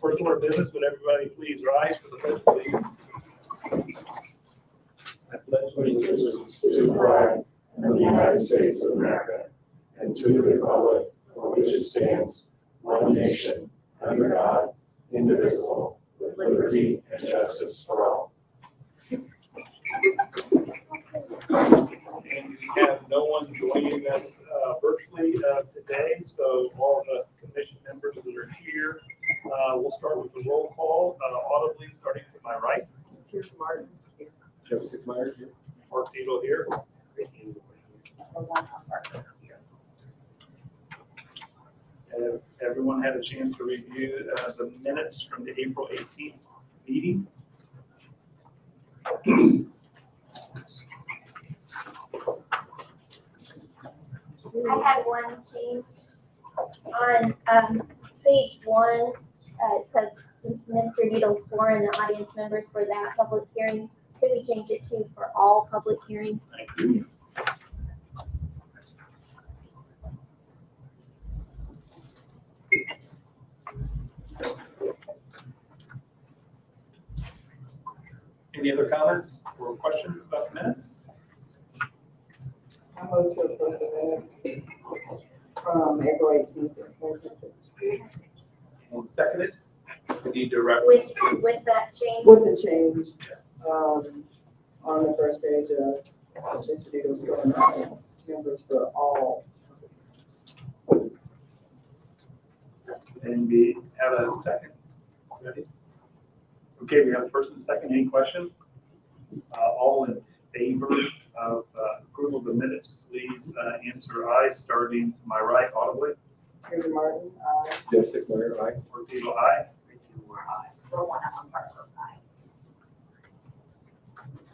First order of business, would everybody please rise for the pledge, please? I pledge allegiance to the flag of the United States of America and to the republic for which it stands, one nation, under God, indivisible, with liberty and justice for all. And we have no one joining us virtually today, so all the commission members that are here, we'll start with the roll call, audibly starting to my right. Here's Martin. Joseph Myers here. Mark Beadle here. Have everyone had a chance to review the minutes from the April 18th meeting? I had one change on page 1. It says Mr. Needle sworn the audience members for that public hearing. Could we change it to for all public hearings? Thank you. Any other comments or questions about the minutes? I move to approve the minutes from April 18th. And seconded. We need to rep. With that change? With the change, on the first page of Mr. Needle's drawing audience members for all. And we have a second. Ready? Okay, we have a first and second. Any question? All in favor of approval of the minutes, please answer aye, starting to my right audibly. Here's Martin. Joseph Myers, aye. Or people aye.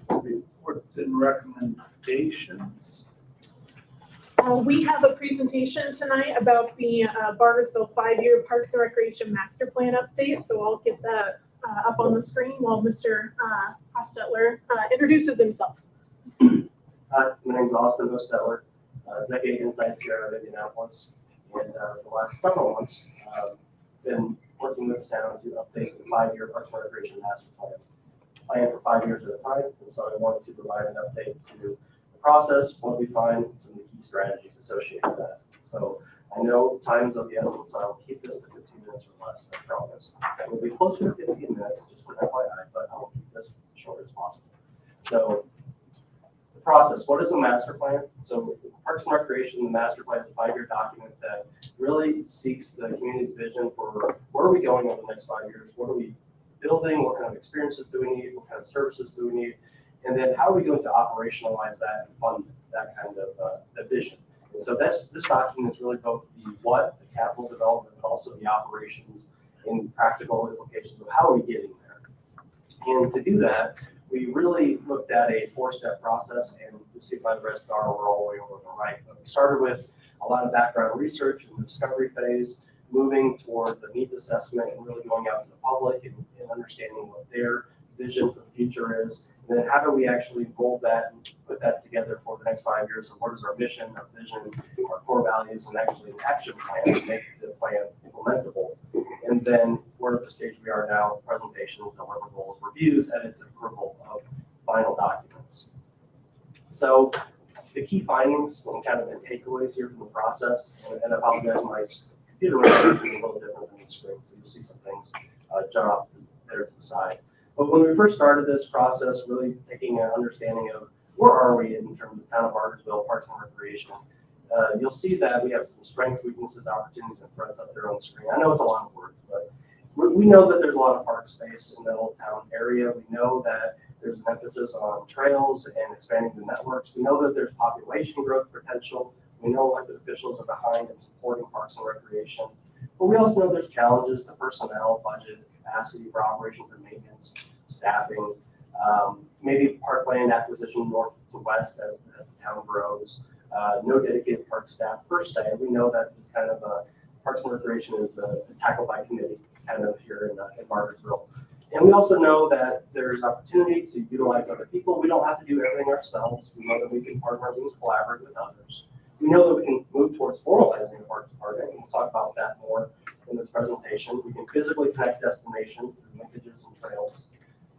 Reports and recommendations. We have a presentation tonight about the Bargersville 5-year Parks and Recreation Master Plan update. So I'll get that up on the screen while Mr. Hostetler introduces himself. Hi, my name is Austin Hostetler, Executive Insights here out of Indianapolis. And for the last several months, been working with the town to update the 5-year Parks and Recreation Master Plan for 5 years at a time. And so I wanted to provide an update to the process, what we find, some of the key strategies associated with that. So I know time is of the essence, so I will keep this to 15 minutes or less, I promise. It will be closer to 15 minutes, just an FYI, but I will keep this as short as possible. So the process, what is a master plan? So Parks and Recreation, the master plan is a 5-year document that really seeks the community's vision for where are we going over the next 5 years? What are we building? What kind of experiences do we need? What kind of services do we need? And then how are we going to operationalize that and fund that kind of vision? And so this document is really both the what, the capital development, but also the operations and practical implications of how are we getting there. And to do that, we really looked at a 4-step process, and you see by the red star, we're all the way over on the right. But we started with a lot of background research in the discovery phase, moving towards the needs assessment and really going out to the public and understanding what their vision for the future is. And then how do we actually mold that and put that together for the next 5 years? So what is our mission, our vision, our core values, and actually an action plan to make the plan implementable? And then we're at the stage we are now, presentations, deliverables, reviews, edits, and approval of final documents. So the key findings and kind of the takeaways here from the process, and I apologize, my computer resolution is a little different than the screen, so you'll see some things jump off there to the side. But when we first started this process, really taking an understanding of where are we in terms of Town of Bargersville, Parks and Recreation, you'll see that we have some strengths, weaknesses, opportunities, and threats up there on the screen. I know it's a lot of words, but we know that there's a lot of park space in the Old Town area. We know that there's an emphasis on trails and expanding the networks. We know that there's population growth potential. We know elected officials are behind in supporting Parks and Recreation. But we also know there's challenges to personnel, budget, capacity for operations and maintenance, staffing, maybe parkland acquisition north to west as the town grows, no dedicated park staff per se. We know that this kind of Parks and Recreation is tackled by committee kind of here in Bargersville. And we also know that there's opportunity to utilize other people. We don't have to do everything ourselves. We know that we can partner and collaborate with others. We know that we can move towards formalizing a park department, and we'll talk about that more in this presentation. We can physically connect destinations through linkages and trails,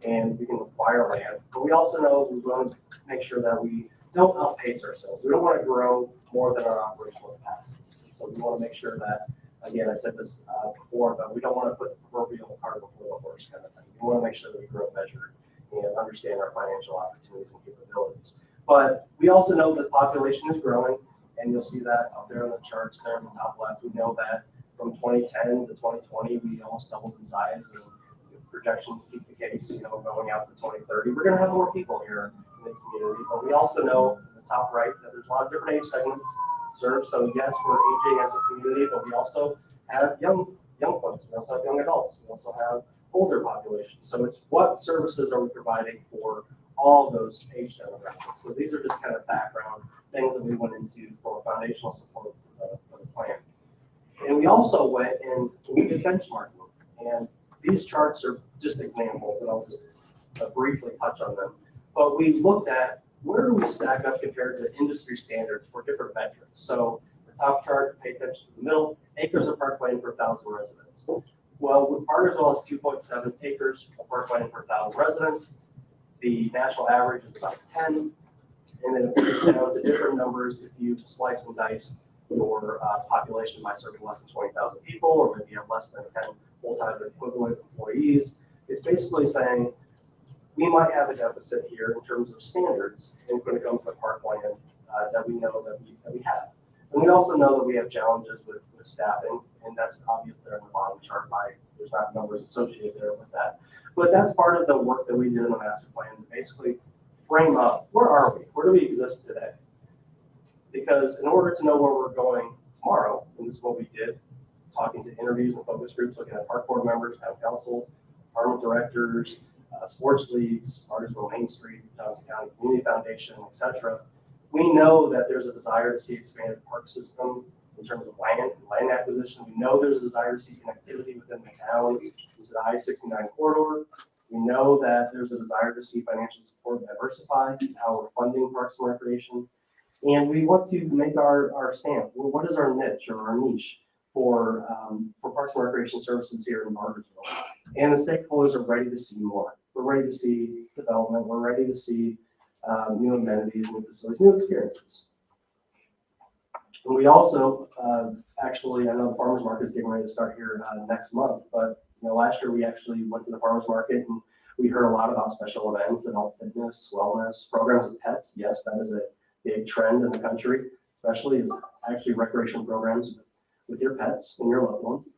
and we can acquire land. But we also know we want to make sure that we don't outpace ourselves. We don't want to grow more than our operational capacities. So we want to make sure that, again, I said this before, but we don't want to put the proverbial cart before the horse kind of thing. We want to make sure that we grow measured and understand our financial opportunities and capabilities. But we also know that population is growing, and you'll see that up there on the charts there in the top left. We know that from 2010 to 2020, we almost doubled in size, and if projections keep the case, going out to 2030, we're going to have more people here in the community. But we also know in the top right that there's a lot of different age segments served. So yes, we're aging as a community, but we also have young folks. We also have young adults. We also have older populations. So it's what services are we providing for all those age demographics. So these are just kind of background things that we went into for foundational support for the plan. And we also went and we did benchmarking. And these charts are just examples, and I'll just briefly touch on them. But we looked at where do we stack up compared to industry standards for different metrics. So the top chart, pay attention to the middle, acres of parkland per 1,000 residents. Well, Bargersville has 2.7 acres of parkland per 1,000 residents. The national average is about 10, and then it breaks down to different numbers if you slice and dice your population by serving less than 20,000 people, or maybe you have less than 10 full-time equivalent employees. It's basically saying we might have a deficit here in terms of standards and when it comes to parkland that we know that we have. And we also know that we have challenges with staffing, and that's obvious there in the bottom chart. There's not numbers associated there with that. But that's part of the work that we did in the master plan to basically frame up where are we? Where do we exist today? Because in order to know where we're going tomorrow, and this is what we did, talking to interviews and focus groups, looking at park board members, town council, department directors, sports leagues, Bargersville Main Street, Johnson County Community Foundation, etc. We know that there's a desire to see expanded park system in terms of land acquisition. We know there's a desire to see connectivity within the town into the I-69 corridor. We know that there's a desire to see financial support diversify how we're funding parks and recreation. And we want to make our stamp. Well, what is our niche or our niche for parks and recreation services here in Bargersville? And the stakeholders are ready to see more. We're ready to see development. We're ready to see new amenities, new facilities, new experiences. And we also, actually, I know the farmers market is getting ready to start here next month, but last year we actually went to the farmers market and we heard a lot about special events, adult fitness, wellness, programs with pets. Yes, that is a big trend in the country, especially is actually recreation programs with your pets and your loved ones.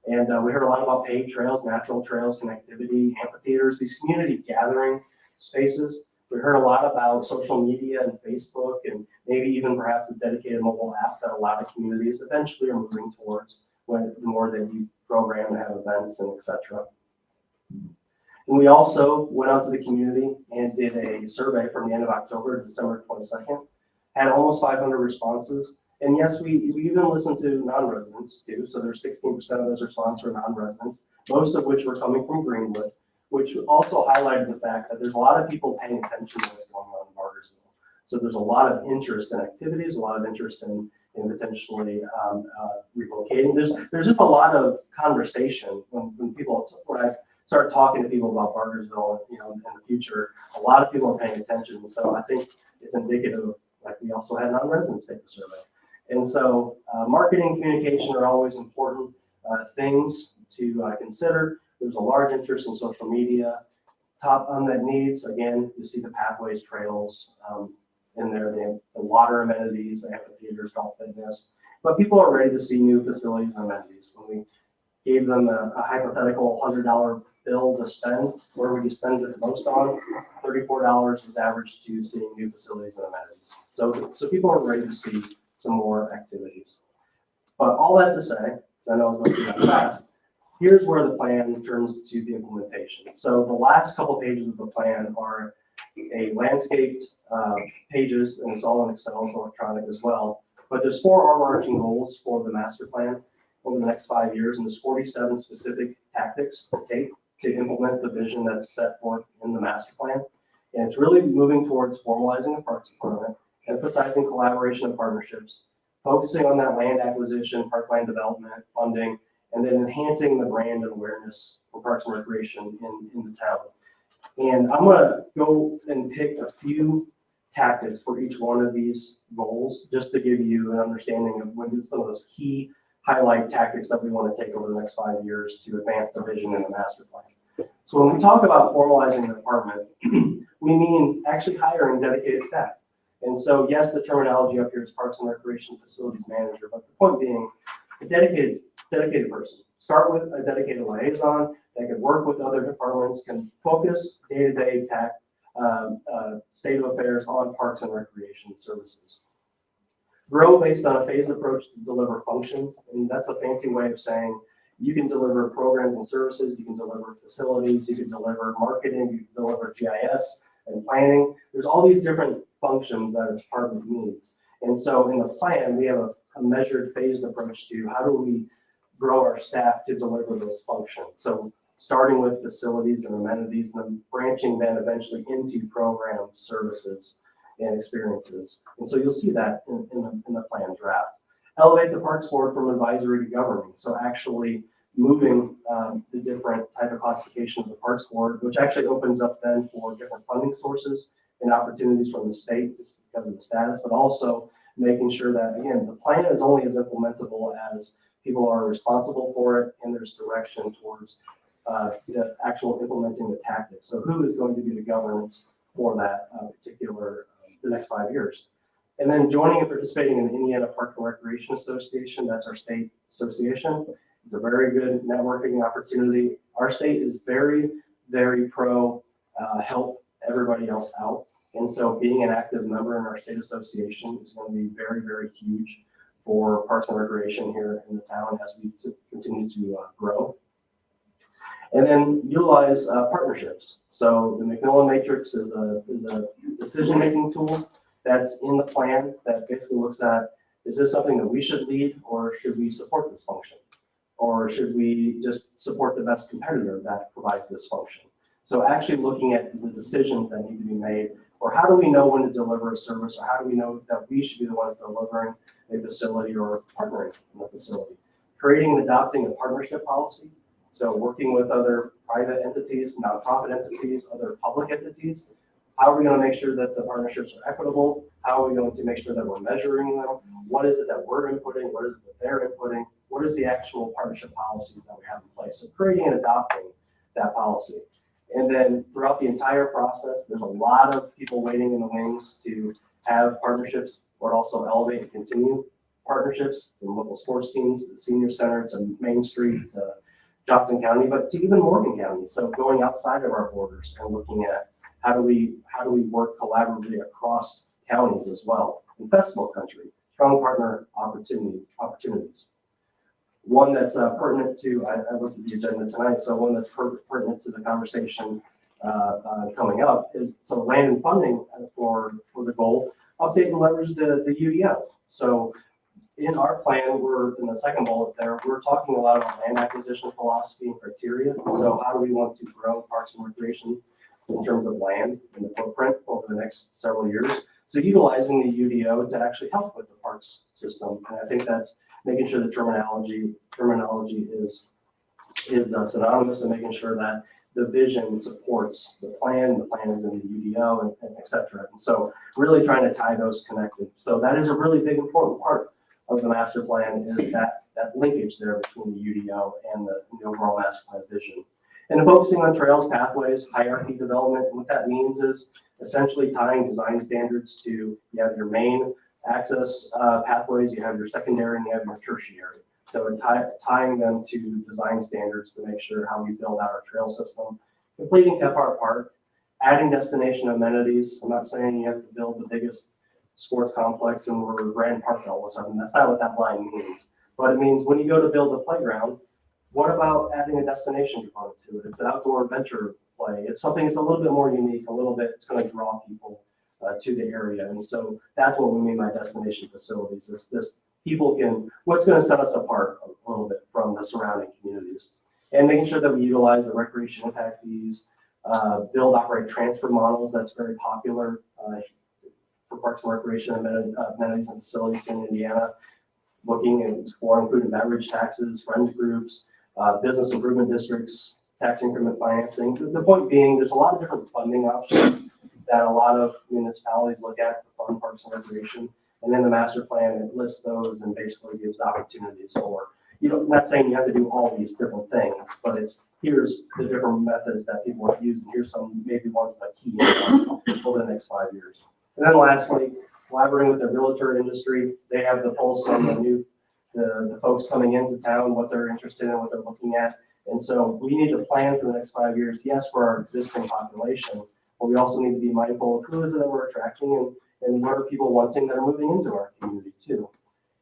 And we heard a lot about paved trails, natural trails, connectivity, amphitheaters, these community gathering spaces. We heard a lot about social media and Facebook, and maybe even perhaps a dedicated mobile app that a lot of communities eventually are moving towards when the more that you program and have events and etc. And we also went out to the community and did a survey from the end of October to December 22nd, had almost 500 responses. And yes, we even listened to non-residents too. So there's 16% of those responses were non-residents, most of which were coming from Greenwood, which also highlighted the fact that there's a lot of people paying attention to what's going on in Bargersville. So there's a lot of interest in activities, a lot of interest in potentially relocating. There's just a lot of conversation when I start talking to people about Bargersville, in the future, a lot of people are paying attention. So I think it's indicative of, like, we also had non-residents take the survey. And so marketing, communication are always important things to consider. There's a large interest in social media. Top unmet needs, again, you see the pathways, trails in there, the water amenities, the amphitheaters, golf fitness. But people are ready to see new facilities and amenities. When we gave them a hypothetical $100 bill to spend, where would you spend it the most on? $34 was average to seeing new facilities and amenities. So people are ready to see some more activities. But all that to say, because I know I was going to do that fast, here's where the plan turns to the implementation. So the last couple pages of the plan are a landscaped pages, and it's all in Excel, it's electronic as well. But there's 4 overarching goals for the master plan over the next 5 years, and there's 47 specific tactics to take to implement the vision that's set forth in the master plan. And it's really moving towards formalizing the parks department, emphasizing collaboration and partnerships, focusing on that land acquisition, parkland development, funding, and then enhancing the brand and awareness for Parks and Recreation in the town. And I'm gonna go and pick a few tactics for each one of these goals, just to give you an understanding of what some of those key highlight tactics that we want to take over the next 5 years to advance the vision in the master plan. So when we talk about formalizing the department, we mean actually hiring dedicated staff. And so yes, the terminology up here is Parks and Recreation Facilities Manager, but the point being a dedicated person. Start with a dedicated liaison that can work with other departments, can focus day-to-day state of affairs on Parks and Recreation services. Grow based on a phased approach to deliver functions, and that's a fancy way of saying you can deliver programs and services, you can deliver facilities, you can deliver marketing, you can deliver GIS and planning. There's all these different functions that a department needs. And so in the plan, we have a measured phased approach to how do we grow our staff to deliver those functions. So starting with facilities and amenities, and then branching then eventually into programs, services, and experiences. And so you'll see that in the plan draft. Elevate the Parks Board from advisory to governing. So actually moving the different type of classification of the Parks Board, which actually opens up then for different funding sources and opportunities from the state just because of the status, but also making sure that, again, the plan is only as implementable as people are responsible for it and there's direction towards the actual implementing the tactics. So who is going to be the governance for that particular, the next 5 years? And then joining and participating in the Indiana Park and Recreation Association, that's our state association. It's a very good networking opportunity. Our state is very, very pro help everybody else out. And so being an active member in our state association is going to be very, very huge for Parks and Recreation here in the town as we continue to grow. And then utilize partnerships. So the McMillan Matrix is a decision-making tool that's in the plan that basically looks at, is this something that we should lead, or should we support this function? Or should we just support the best competitor that provides this function? So actually looking at the decisions that need to be made, or how do we know when to deliver a service, or how do we know that we should be the ones delivering a facility or partnering in the facility? Creating and adopting a partnership policy. So working with other private entities, nonprofit entities, other public entities. How are we going to make sure that the partnerships are equitable? How are we going to make sure that we're measuring them? What is it that we're inputting? What is it that they're inputting? What is the actual partnership policies that we have in place? So creating and adopting that policy. And then throughout the entire process, there's a lot of people waiting in the wings to have partnerships, but also elevate and continue partnerships from local sports teams to the senior center to Main Street to Johnson County, but to even Morgan County. So going outside of our borders and looking at how do we work collaboratively across counties as well. In festival country, strong partner opportunities. One that's pertinent to, I looked at the agenda tonight, so one that's pertinent to the conversation coming up is, so land and funding for the goal, update and leverage the UDO. So in our plan, we're in the second bullet there, we're talking a lot about land acquisition philosophy and criteria. So how do we want to grow Parks and Recreation in terms of land and the footprint over the next several years? So utilizing the UDO to actually help with the parks system. And I think that's making sure the terminology is synonymous, and making sure that the vision supports the plan is in the UDO, and et cetera. And so really trying to tie those connected. So that is a really big important part of the master plan, is that linkage there between the UDO and the overall master plan vision. And focusing on trails, pathways, hierarchy development. And what that means is essentially tying design standards to, you have your main access pathways, you have your secondary, and you have your tertiary. So tying them to design standards to make sure how we build out our trail system. Completing Kephart Park, adding destination amenities. I'm not saying you have to build the biggest sports complex and we're Grand Park all of a sudden. That's not what that line means. But it means when you go to build a playground, what about adding a destination component to it? It's an outdoor adventure play. It's something that's a little bit more unique, a little bit, it's going to draw people to the area. And so that's what we mean by destination facilities, is this people can, what's going to set us apart a little bit from the surrounding communities. And making sure that we utilize the recreation impact fees, build, operate, transfer models. That's very popular for Parks and Recreation amenities and facilities in Indiana. looking and exploring food and beverage taxes, friends groups, business improvement districts, tax increment financing. The point being, there's a lot of different funding options that a lot of municipalities look at for fund parks and recreation. And then the master plan, it lists those and basically gives opportunities for, not saying you have to do all these different things, but here's the different methods that people have used, and here's some maybe ones that key in over the next 5 years. And then lastly, collaborating with the realtor industry. They have the pulse on the folks coming into town, what they're interested in, what they're looking at. And so we need to plan for the next 5 years, yes, for our existing population, but we also need to be mindful of who is it that we're attracting and what are people wanting that are moving into our community too.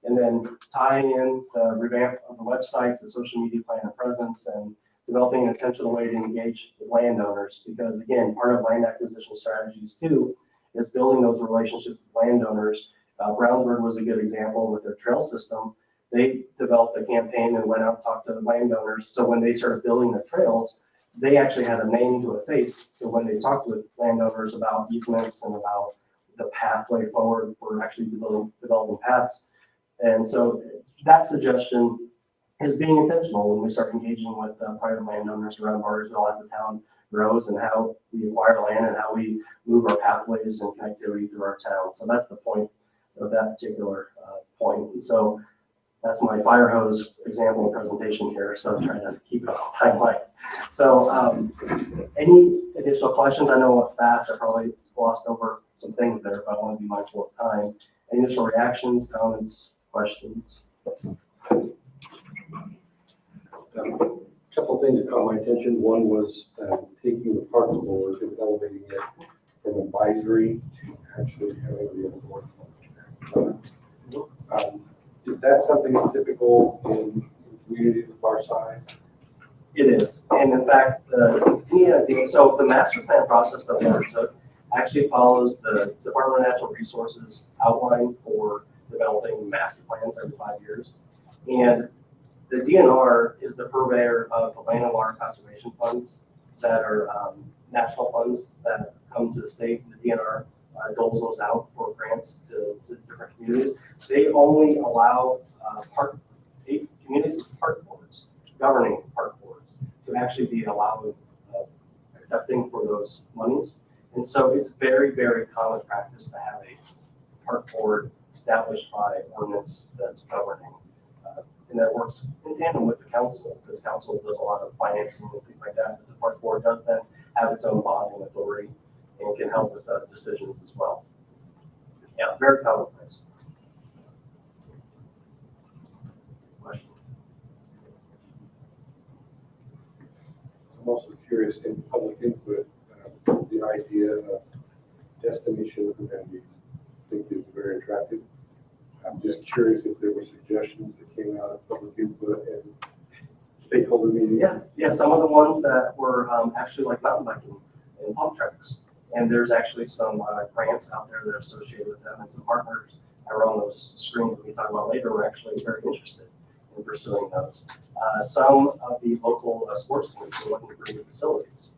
And then tying in the revamp of the website, the social media plan and presence, and developing an intentional way to engage with landowners. Because again, part of land acquisition strategies too is building those relationships with landowners. Brownsburg was a good example with their trail system. They developed a campaign and went out and talked to the landowners. So when they started building the trails, they actually had a name to a face. So when they talked with landowners about easements and about the pathway forward for actually developing paths. And so that suggestion is being intentional when we start engaging with private landowners around Bargersville as the town grows, and how we acquire land and how we move our pathways and connectivity through our town. So that's the point of that particular point. And so that's my fire hose example presentation here. So I'm trying to keep it on timeline. So any additional questions? I know I'm fast. I probably glossed over some things there, but I want to be mindful of time. Any initial reactions, comments, questions? A couple of things that caught my attention. One was taking the park board and elevating it from advisory to actually having the board. Is that something that's typical in communities of our size? It is. And in fact, so the master plan process that we undertook actually follows the Department of Natural Resources outline for developing master plans every 5 years. And the DNR is the purveyor of the land and water conservation funds that are national funds that come to the state. The DNR doles those out for grants to different communities. They only allow communities with park boards, governing park boards, to actually be allowed accepting for those monies. And so it's very, very common practice to have a park board established by ordinance that's governing. And that works in tandem with the council, because council does a lot of financing and things like that. But the park board does then have its own bonding authority and can help with decisions as well. Yeah, very commonplace. Question? I'm also curious in public input, the idea of destination amenities, I think is very attractive. I'm just curious if there were suggestions that came out of public input and stakeholder meetings. Yeah, some of the ones that were actually like mountain biking and pump treks. And there's actually some grants out there that are associated with them, and some partners that are on those screens that we talk about later were actually very interested in pursuing those. Some of the local sports teams are looking for new facilities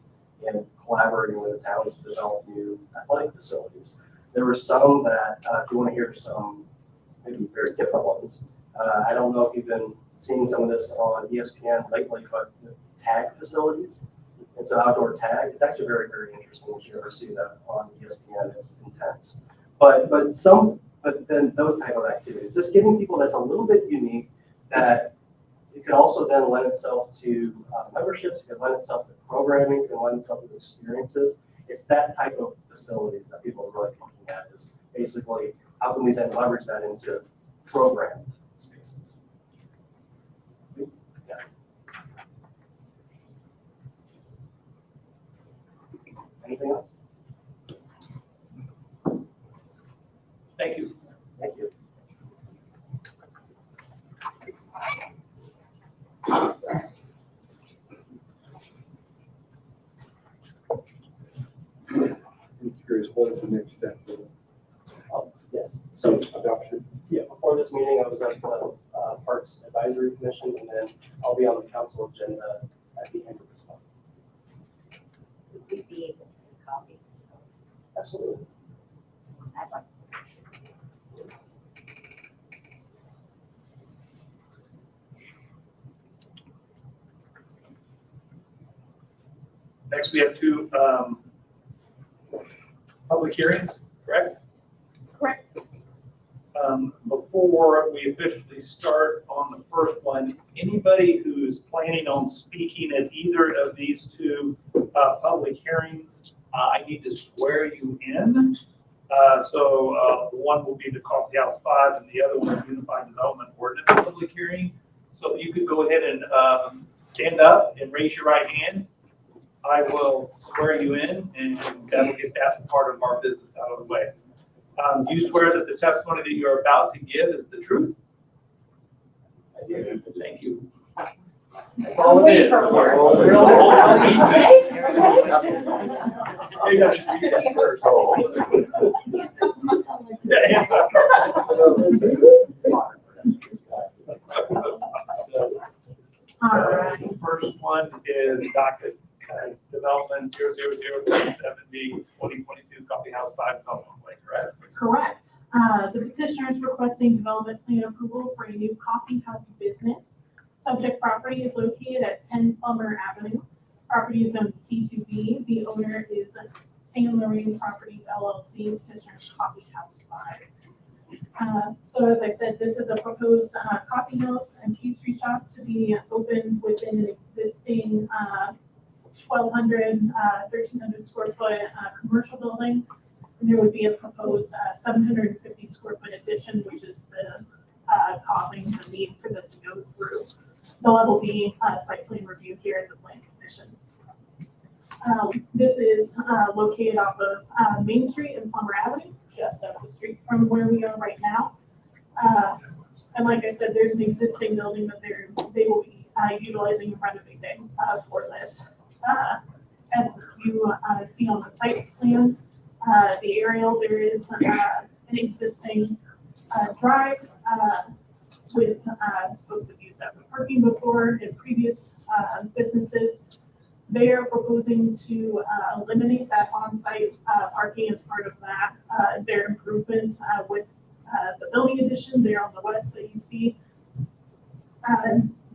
and collaborating with the town to develop new athletic facilities. There were some that, if you want to hear some maybe very different ones, I don't know if you've been seeing some of this on ESPN lately, but tag facilities. And so outdoor tag, it's actually very, very interesting if you ever see that on ESPN. It's intense. But then those type of activities, just giving people that's a little bit unique, that it can also then lend itself to memberships, it can lend itself to programming, it can lend itself to experiences. It's that type of facilities that people are really looking at, is basically how can we then leverage that into programmed spaces. Yeah. Anything else? Thank you. Thank you. I'm curious, what is the next step for Yes. So adoption? yeah, before this meeting, I was at the Parks Advisory Commission, and then I'll be on the council agenda at the end of this month. Would we be able to copy? Absolutely. I'd like Next, we have two public hearings, correct? Correct. Before we officially start on the first one, anybody who's planning on speaking at either of these two public hearings, I need to swear you in. So one will be the Coffee House 5 and the other one is Unified Development Ordinance public hearing. So if you could go ahead and stand up and raise your right hand. I will swear you in, and that will get that part of our business out of the way. Do you swear that the testimony that you're about to give is the truth? I do. Thank you. That's all it is. Maybe I should read that first. Yeah. So, first one is docket development 00070 2022 Coffee House 5 Development Plan, correct? Correct. The petitioner is requesting development plan approval for a new coffee house business. Subject property is located at 10 Plummer Avenue. Property is zoned C2B. The owner is San Marine Properties LLC, petitioner's Coffee House 5. So as I said, this is a proposed coffee house and pastry shop to be open within an existing 1,300 square foot commercial building. And there would be a proposed 750 square foot addition, which is the causing the need for this to go through the level B site plan review here at the Plan Commission. This is located off of Main Street and Plummer Avenue, just up the street from where we are right now. And like I said, there's an existing building that they will be utilizing and renovating for this. As you see on the site plan, the aerial, there is an existing drive with folks have used that for parking before in previous businesses. They are proposing to eliminate that on-site parking as part of that. Their improvements with the building addition there on the west that you see.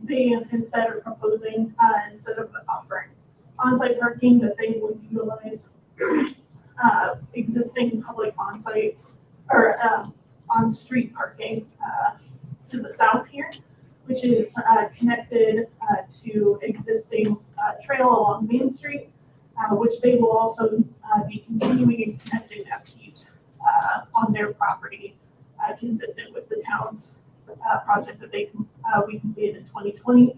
They instead are proposing, instead of offering on-site parking, that they would utilize existing public on-site or on-street parking to the south here, which is connected to existing trail along Main Street, which they will also be continuing and connecting that piece on their property, consistent with the town's project that we completed in 2020.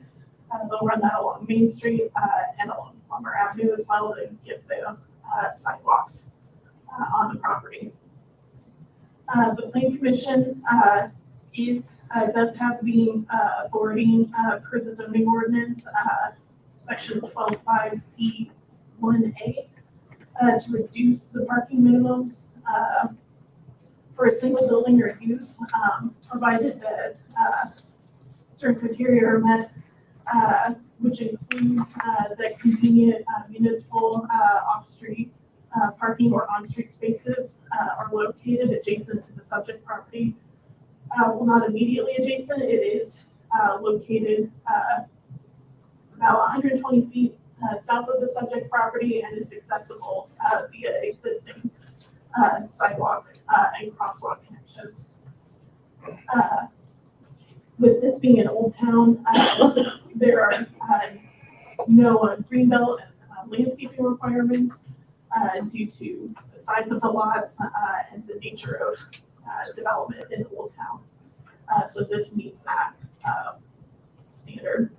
They'll run that along Main Street and along Plummer Avenue as well to give the sidewalks on the property. The Plan Commission does have the authority per the zoning ordinance, section 12.5C1A, to reduce the parking minimums for a single building or use, provided that certain criteria are met, which includes that convenient municipal off-street parking or on-street spaces are located adjacent to the subject property. Well, not immediately adjacent, it is located about 120 feet south of the subject property and is accessible via existing sidewalk and crosswalk connections. With this being an old town, there are no greenbelt landscaping requirements due to the size of the lots and the nature of development in Old Town. So this meets that standard.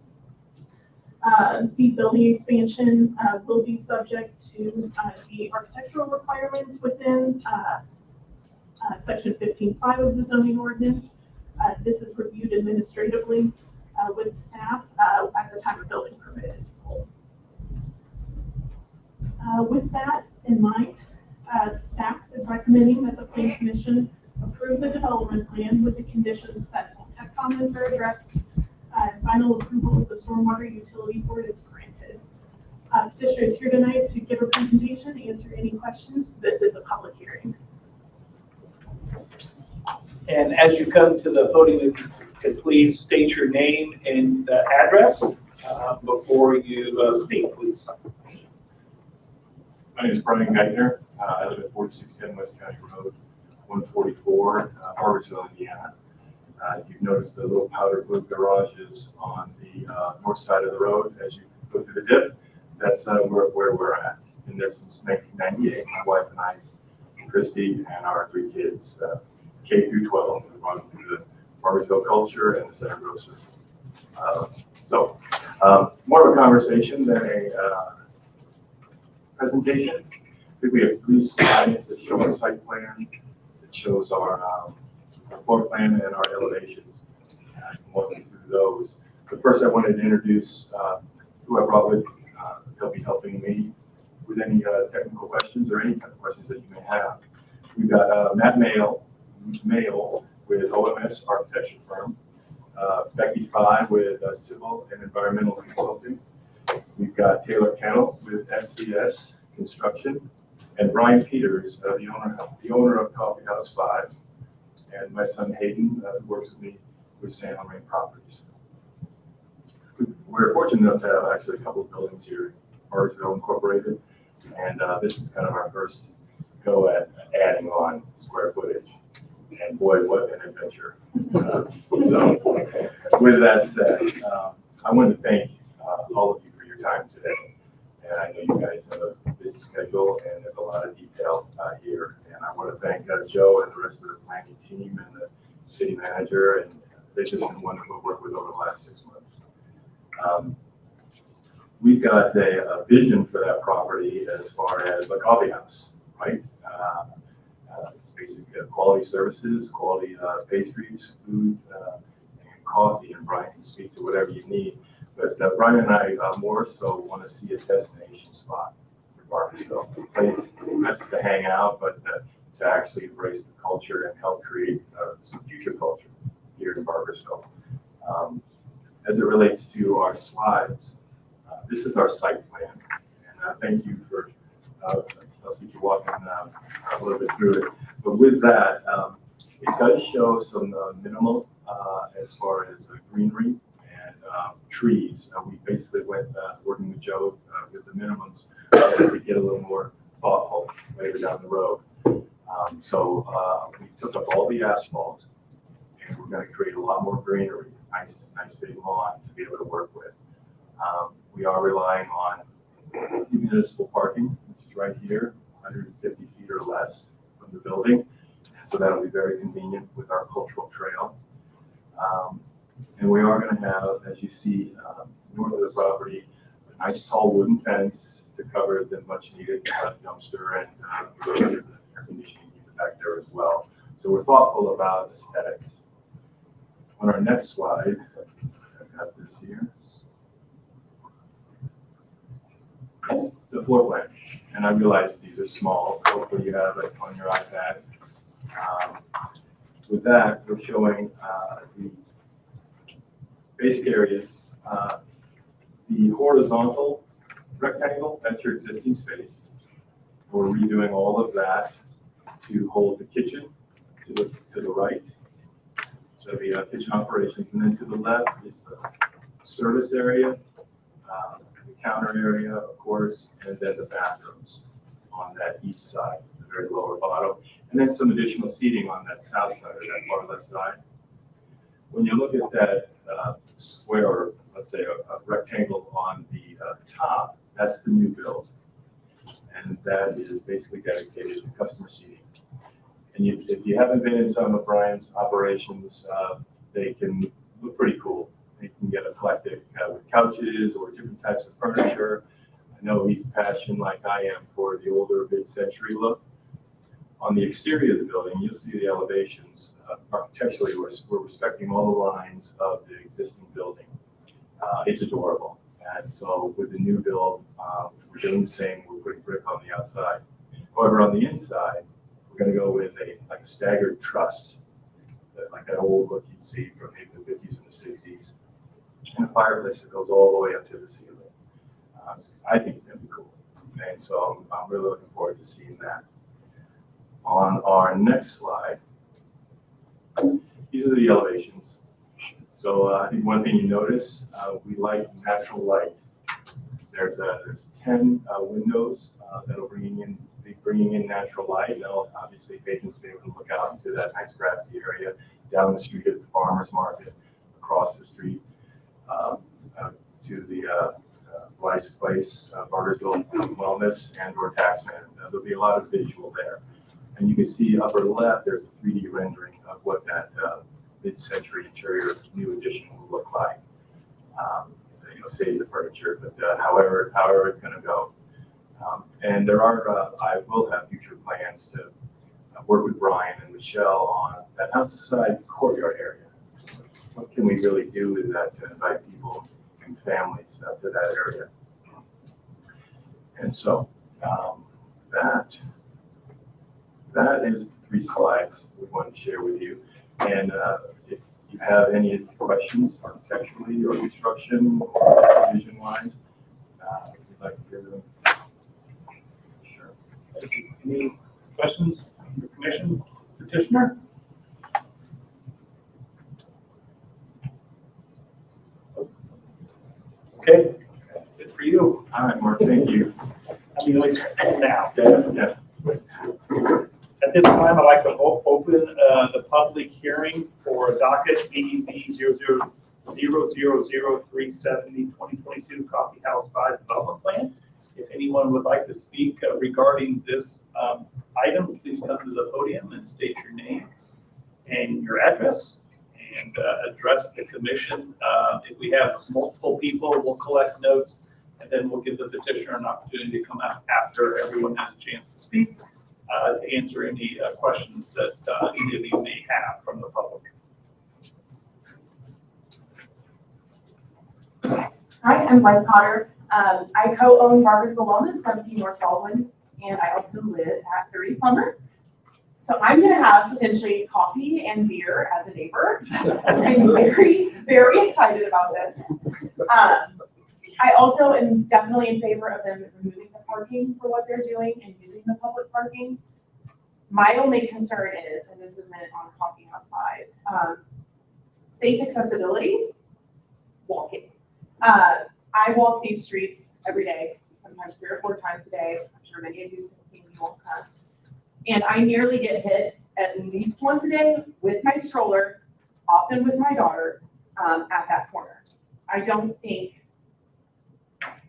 The building expansion will be subject to the architectural requirements within section 15.5 of the zoning ordinance. This is reviewed administratively with staff at the time a building permit is pulled. With that in mind, staff is recommending that the Plan Commission approve the development plan with the conditions that tech comments are addressed and final approval of the stormwater utility board is granted. Petitioner is here tonight to give a presentation, answer any questions. This is a public hearing. And as you come to the podium, if you could please state your name and address before you speak, please. My name is Brian Geithner. I live at 4610 West County Road, 144, Bargersville, Indiana. If you've noticed the little powder blue garages on the north side of the road as you go through the dip, that's where we're at. Been there since 1998. My wife and I, Christy, and our 3 kids, K through 12. We've gone through the Bargersville culture and the Center Grove system. More of a conversation than a presentation. I think we have 3 slides that show our site plan, that shows our floor plan and our elevations. I can walk you through those. But first I wanted to introduce who I brought with. They'll be helping me with any technical questions or any kind of questions that you may have. We've got Matt Mayle with OMS Architecture Firm, Becky Fye with Civil and Environmental Consulting. We've got Taylor Kennel with SCS Construction, and Brian Peters, the owner of Coffee House 5, and my son Hayden, who works with me with San Lorraine Properties. We're fortunate enough to have actually a couple of buildings here, Bargersville Incorporated, and this is kind of our first go at adding on square footage. And boy, what an adventure. So with that said, I want to thank all of you for your time today. And I know you guys have a busy schedule and there's a lot of detail here. And I want to thank Joe and the rest of the planning team and the city manager. And they've just been wonderful to work with over the last 6 months. We've got a vision for that property as far as a coffee house, right? It's basically quality services, quality pastries, food, and coffee. And Brian can speak to whatever you need. But Brian and I more so want to see a destination spot for Bargersville, a place not just to hang out, but to actually embrace the culture and help create some future culture here in Bargersville. As it relates to our slides, this is our site plan, and thank you for. I'll see you walking a little bit through it. But with that, it does show some minimal as far as greenery and trees. We basically went working with Joe with the minimums to get a little more thoughtful later down the road. So we took up all the asphalt, and we're going to create a lot more greenery, nice big lawn to be able to work with. We are relying on municipal parking, which is right here, 150 feet or less from the building. So that'll be very convenient with our cultural trail. And we are going to have, as you see, north of the property, a nice tall wooden fence to cover the much needed dumpster and air conditioning unit back there as well. So we're thoughtful about aesthetics. On our next slide, I've got this here. It's the floor plan, and I realize these are small. Hopefully you have it on your iPad. With that, we're showing the basic areas. The horizontal rectangle, that's your existing space. We're redoing all of that to hold the kitchen to the right. So the kitchen operations, and then to the left is the service area. The counter area, of course, and then the bathrooms on that east side, the very lower bottom, and then some additional seating on that south side or that far left side. When you look at that square, or let's say a rectangle on the top, that's the new build, and that is basically dedicated to customer seating. And if you haven't been in some of Brian's operations, they can look pretty cool. You can get eclectic with couches or different types of furniture. I know he's passionate, like I am, for the older mid-century look. On the exterior of the building, you'll see the elevations. Architecturally, we're respecting all the lines of the existing building. It's adorable. And so with the new build, we're doing the same. We're putting brick on the outside. However, on the inside, we're going to go with a staggered truss, like that old look you'd see from maybe the 50s and the 60s. And a fireplace that goes all the way up to the ceiling. I think it's going to be cool. And so I'm really looking forward to seeing that. On our next slide, these are the elevations. So I think one thing you notice, we like natural light There's 10 windows that'll be bringing in natural light. That'll obviously patrons will be able to look out into that nice grassy area, down the street at the farmer's market, across the street to the Rice Place, Bargersville Wellness, and/or Taxman. There'll be a lot of visual there. And you can see upper left, there's a 3D rendering of what that mid-century interior new addition will look like. Save the furniture, but however it's going to go. And I will have future plans to work with Brian and Michelle on that outside courtyard area. What can we really do with that to invite people and families up to that area? And so that is 3 slides we want to share with you. And if you have any questions architecturally or construction or vision-wise, we'd like to hear them. Sure. Any questions from the commission petitioner? Okay, that's it for you. All right, Mark, thank you. I mean, at least now. Yeah. At this time, I'd like to open the public hearing for docket BEV 0000370-2022 Coffee House 5 Development Plan. If anyone would like to speak regarding this item, please come to the podium and state your name and your address and address the commission. If we have multiple people, we'll collect notes and then we'll give the petitioner an opportunity to come out after everyone has a chance to speak. To answer any questions that any of you may have from the public. Hi, I'm Blythe Potter. I co-own Bargersville Wellness, 17 North Baldwin, and I also live at 30 Plummer. So I'm going to have potentially coffee and beer as a neighbor. I'm very, very excited about this. I also am definitely in favor of them removing the parking for what they're doing and using the public parking. My only concern is, and this isn't on Coffee House 5, safe accessibility, walking. I walk these streets every day, sometimes 3 or 4 times a day. I'm sure many of you have seen me walk past. And I nearly get hit at least once a day with my stroller, often with my daughter, at that corner. I don't think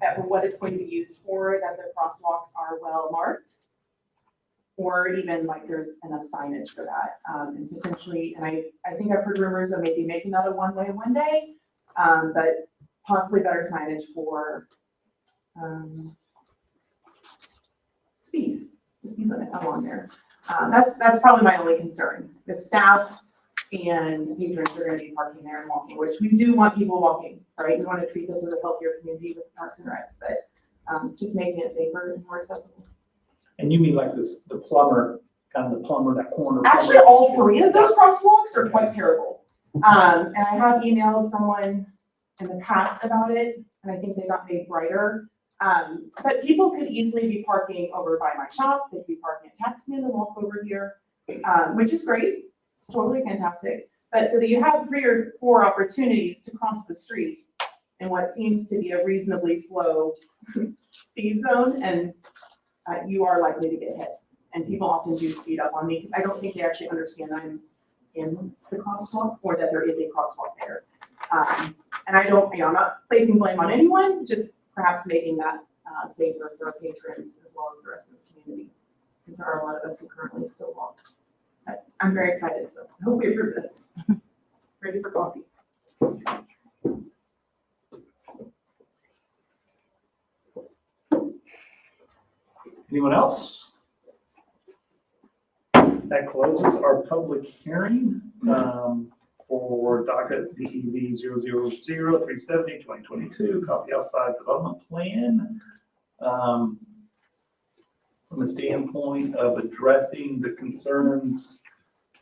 that for what it's going to be used for, that the crosswalks are well marked, or even like there's enough signage for that. And potentially, and I think I've heard rumors of maybe making that a one-way one day, but possibly better signage for the speed limit along there. That's probably my only concern. If staff and patrons are going to be parking there and walking, which we do want people walking, right? We want to treat this as a healthier community with parks and recs, but just making it safer and more accessible. And you mean like this, the plumber, that corner? Actually, all 3 of those crosswalks are quite terrible. And I have emailed someone in the past about it, and I think they got made brighter. But people could easily be parking over by my shop. They could be parking at Taxman and walk over here, which is great. It's totally fantastic. But so that you have 3 or 4 opportunities to cross the street in what seems to be a reasonably slow speed zone, and you are likely to get hit. And people often do speed up on me because I don't think they actually understand I'm in the crosswalk or that there is a crosswalk there. And I'm not placing blame on anyone, just perhaps making that safer for our patrons as well as the rest of the community, because there are a lot of us who currently still walk. But I'm very excited, so I hope we approve this. Ready for coffee. Anyone else? That closes our public hearing for docket BEV 000-370-2022 Coffee House 5 Development Plan. From a standpoint of addressing the concerns,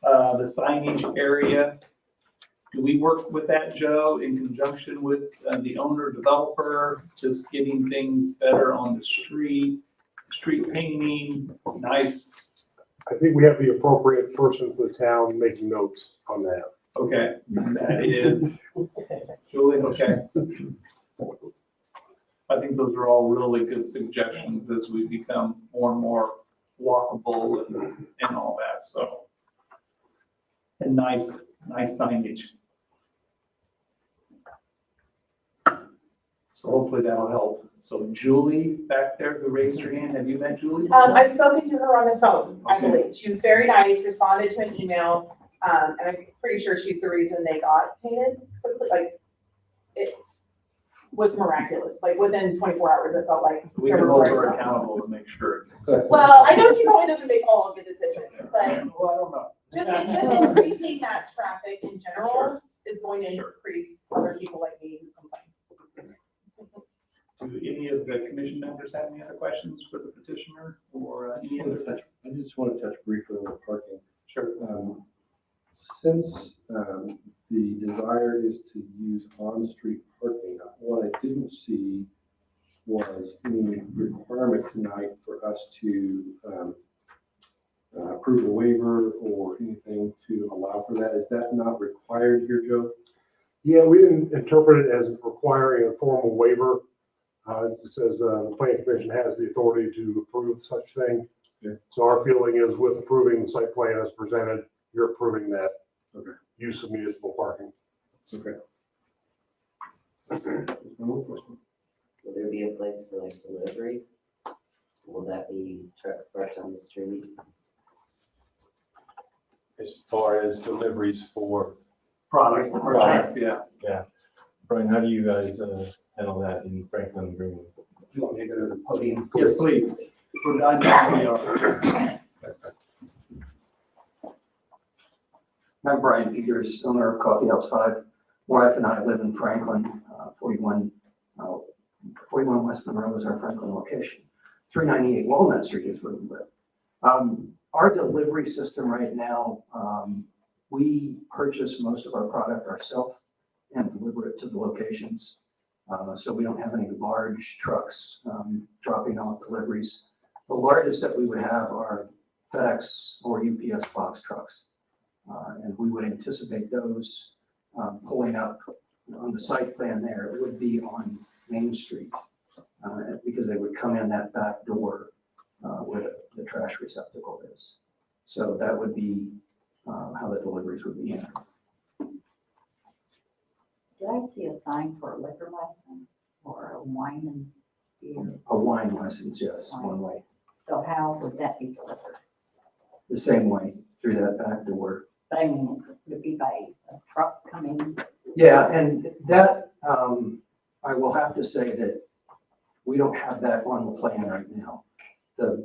the signage area, do we work with that, Joe, in conjunction with the owner developer, just getting things better on the street painting, nice? I think we have the appropriate person for the town making notes on that. Okay, that is Julie. Okay. I think those are all really good suggestions as we become more and more walkable and all that, so. And nice signage. So hopefully that'll help. So Julie back there who raised her hand, have you met Julie? I've spoken to her on the phone, I Okay. believe. She was very nice, responded to an email, and I'm pretty sure she's the reason they got painted quickly. Like, it was miraculous. Like, within 24 hours, it felt like. We there can were hold bright her lines. accountable to make sure. Well, I know she probably doesn't make all of the decisions, but Well, I don't know. just increasing that traffic in general Sure. is going to increase other people like me who complain. Do any of the commission members have any other questions for the petitioner or any other? I just want to touch briefly on the parking. Sure. Since the desire is to use on-street parking, what I didn't see was any requirement tonight for us to approve a waiver or anything to allow for that. Is that not required here, Joe? Yeah, we didn't interpret it as requiring a formal waiver. It says the planning commission has the authority to approve such thing. Yeah. So our feeling is with approving the site plan as presented, you're approving that use of municipal parking. Okay. Will there be a place for like deliveries? Will that be trucks parked on the street? As far as deliveries for, Products, Products. yeah. Brian, how do you guys handle that in Franklin Green? You want me to go to the podium? Yes, please. We're done. We are. I'm Brian Peters, owner of Coffee House 5. Wife and I live in Franklin, 41 West Monroe is our Franklin location. 398 Walnut Street is where we live. Our delivery system right now, we purchase most of our product ourselves and deliver it to the locations. So we don't have any large trucks dropping off deliveries. The largest that we would have are FedEx or UPS box trucks. And we would anticipate those pulling up on the site plan there. It would be on Main Street because they would come in that back door where the trash receptacle is. So that would be how the deliveries would be handled. Did I see a sign for a liquor license or a wine and beer? A wine license, yes, one way. So how would that be delivered? The same way through that back door. But I mean, would it be by a truck coming? Yeah, and that, I will have to say that we don't have that on the plan right now. The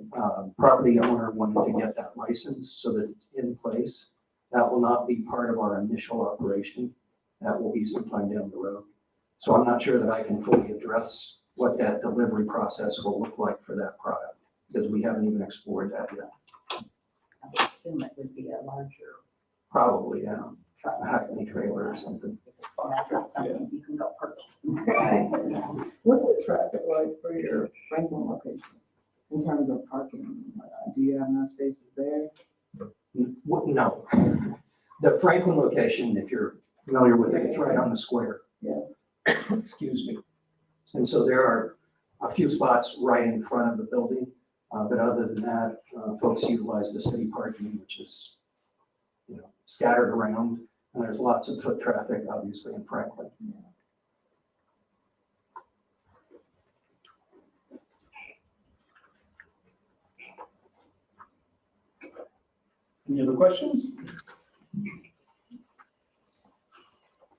property owner wanted to get that license so that it's in place. That will not be part of our initial operation. That will be sometime down the road. So I'm not sure that I can fully address what that delivery process will look like for that product because we haven't even explored that yet. I would assume it would be a larger Probably, yeah, truck. a Hackney trailer or something. And that's not something you can go purchase. What's the traffic like for your Franklin location in terms of parking? Do you have enough spaces there? No. The Franklin location, if you're familiar with it, it's right on the square. Yeah. Excuse me. And so there are a few spots right in front of the building. But other than that, folks utilize the city parking, which is, scattered around. And there's lots of foot traffic, obviously, in Franklin. Any other questions?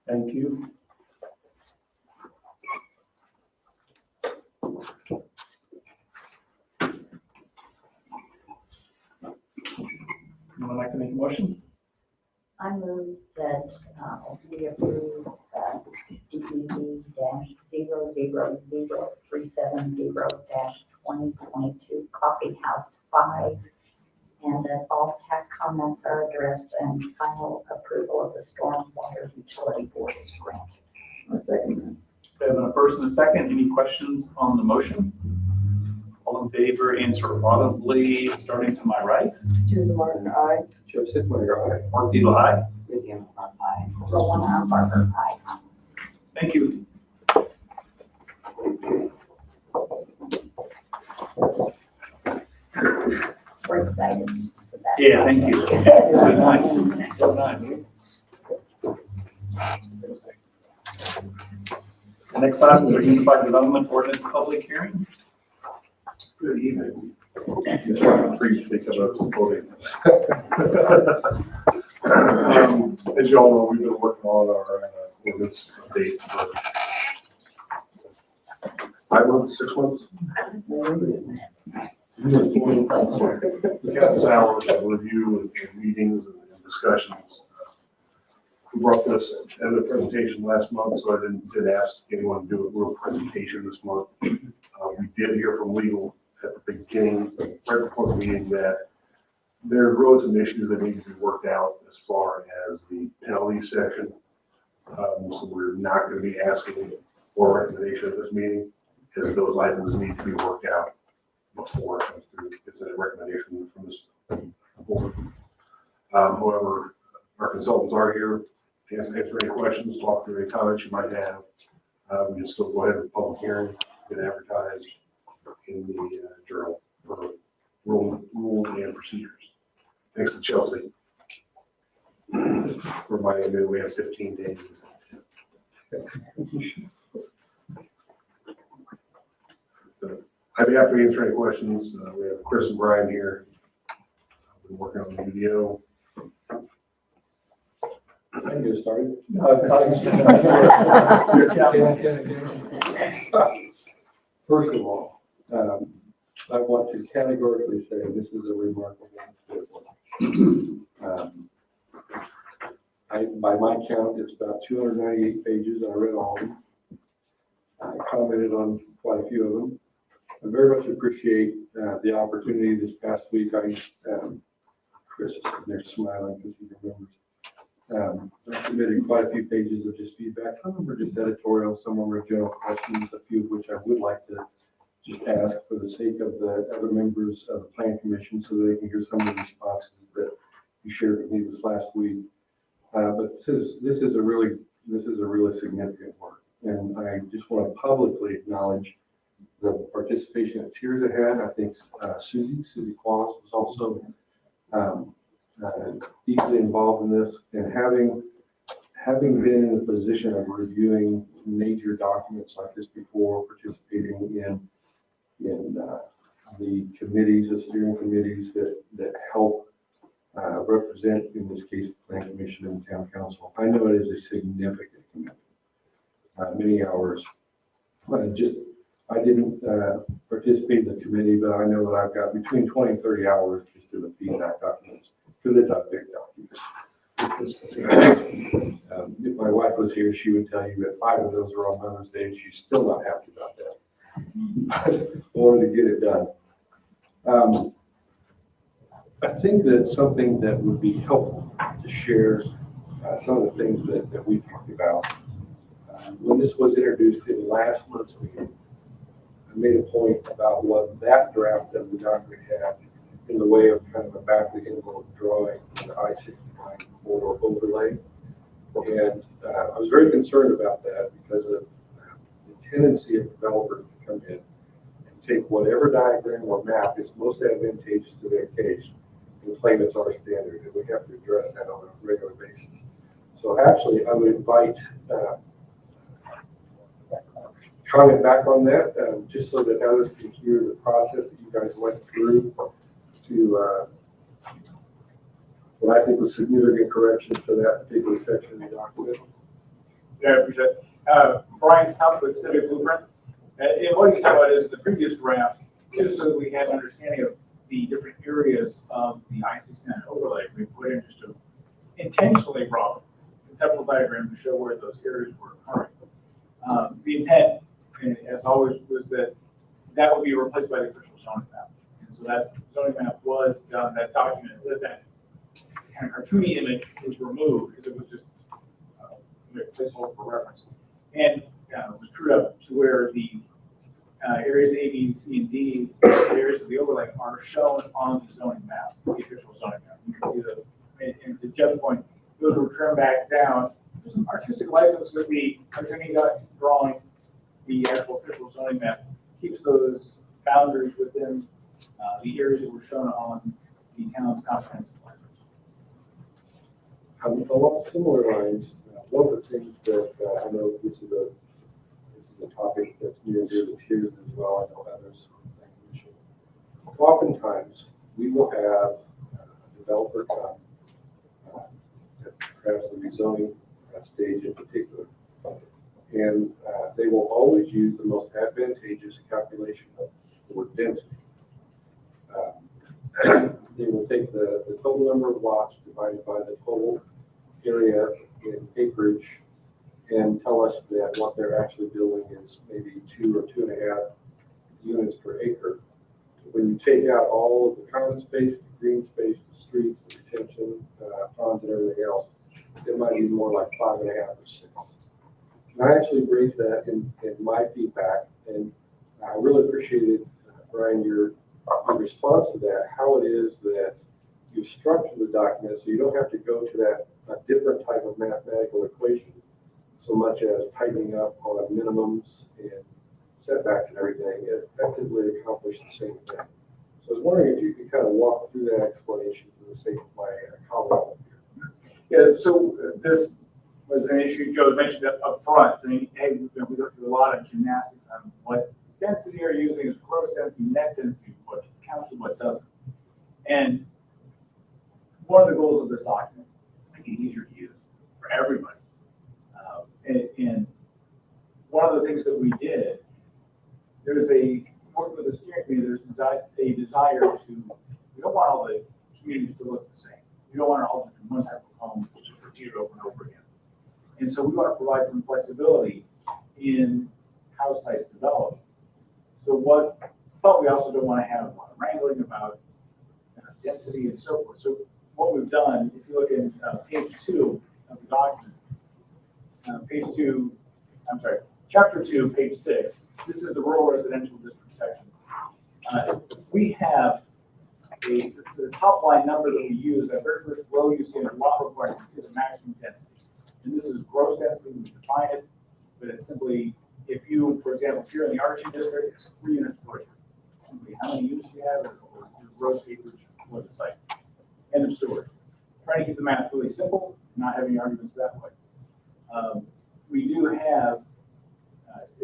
Thank you. Anyone like to make a motion? I move that we approve DPD -000-370-2022 Coffee House 5, and that all TAC comments are addressed and final approval of the Stormwater Utility Board is granted. A second. We have a first and a second. Any questions on the motion? All in favor, answer audibly, starting to my right. Susan Martin, aye. Jeff Sittler, aye. Mark Diehl, aye. Vivian Aye. Rowena Barber, aye. Thank you. We're excited for that. Yeah, thank you. Very nice. So nice. The next item is our Unified Development Ordinance Public Hearing. Good evening. Just want to appreciate the voting. As you all know, we've been working on our ordinance updates for 5 months, 6 months. We got this hours of review and meetings and discussions. We brought this as a presentation last month, so I didn't ask anyone to do a real presentation this month. We did hear from legal at the beginning, right before the meeting, that there arose some issues that need to be worked out as far as the penalty section. So we're not going to be asking for a recommendation at this meeting, because those items need to be worked out before it comes through. It's a recommendation from this board. However, our consultants are here to answer any questions, talk through any comments you might have. We can still go ahead with the public hearing, get advertised in the journal for rules and procedures. Thanks to Chelsea. Reminding me we have 15 days. I'd be happy to answer any questions. We have Chris and Brian here. Been working on the video. I can get started. First of all, I want to categorically say this is a remarkable bill. By my count, it's about 298 pages. I read all of them. I commented on quite a few of them. I very much appreciate the opportunity this past week. Chris is sitting there smiling because he remembers. I submitted quite a few pages of just feedback. Some of them were just editorial, some of them were general questions, a few of which I would like to just ask for the sake of the other members of the Plan Commission so that they can hear some of the responses that you shared with me this last week. But this is a really significant work, and I just want to publicly acknowledge the participation that Tears had. I think Susie Quallis was also deeply involved in this, and having been in the position of reviewing major documents like this before, participating in the committees, the steering committees that help represent, in this case, the Plan Commission and the Town Council. I know it is a significant commitment, many hours. I didn't participate in the committee, but I know that I've got between 20 and 30 hours just to the feedback documents, because it's a big document. If my wife was here, she would tell you that 5 of those are on Mother's Day, and she's still not happy about that. I wanted to get it done. I think that something that would be helpful to share some of the things that we talked about. When this was introduced in last month's meeting, I made a point about what that draft of the document had in the way of kind of a back of the envelope drawing of the I-69 corridor overlay. And I was very concerned about that because of the tendency of developers to come in and take whatever diagram or map is most advantageous to their case and claim it's our standard, and we have to address that on a regular basis. So actually, I would invite comment back on that, just so that others can hear the process that you guys went through to what I think was significant corrections to that particular section of the document. Yeah, I appreciate it. Brian Stump with Civic Blueprint. And what he's talking about is the previous draft, just so that we have an understanding of the different areas of the I-69 overlay. We put in just a intentionally wrong conceptual diagram to show where those areas were occurring. The intent, as always, was that that would be replaced by the official zoning map. And so that zoning map was done, that document, that kind of cartoony image was removed because it was just a placeholder for reference. And it was trued up to where the areas A, B, C, and D, the areas of the overlay are shown on the zoning map, the official zoning map. You can see and to Jeff's point, those were trimmed back down. There's some artistic license with the cartoony drawing. The actual official zoning map keeps those boundaries within the areas that were shown on the town's comprehensive plan. Along similar lines, one of the things that I know this is a topic that's near and dear to Piers as well. I know others. Oftentimes, we will have a developer come, perhaps the rezoning stage in particular, and they will always use the most advantageous calculation for density. They will take the total number of lots divided by the total area in acreage and tell us that what they're actually building is maybe 2 or 2.5 units per acre. When you take out all of the common space, the green space, the streets, the retention ponds and everything else, it might be more like 5.5 or 6. And I actually raised that in my feedback, and I really appreciated, Brian, your response to that, how it is that you structure the document so you don't have to go to that different type of mathematical equation so much as tightening up on minimums and setbacks and everything. It effectively accomplished the same thing. So I was wondering if you could kind of walk through that explanation for the sake of my colleague here. Yeah, so this was an issue Joe mentioned up front, saying, hey, we go through a lot of gymnastics on what density are you using, is gross density, net density, what gets counted, what doesn't. And one of the goals of this document is to make it easier to use for everybody. And one of the things that we did, working with the steering committee, there's a desire to, we don't want all the communities to look the same. We don't want to all just do one type of home, which is repeated over and over again. And so we want to provide some flexibility in how sites develop. So but we also don't want to have a lot of wrangling about density and so forth. So what we've done, if you look in page 2 of the document, chapter 2, page 6, this is the rural residential district section. We have the top line number that we use, that very first row you see in the lot requirements is a maximum density. And this is gross density, we define it, but it's simply, if you, for example, if you're in the R2 district, it's 3 units per acre. Simply how many units you have, or your gross acreage for the site. End of story. Trying to keep the math really simple, not having arguments that way. We do have,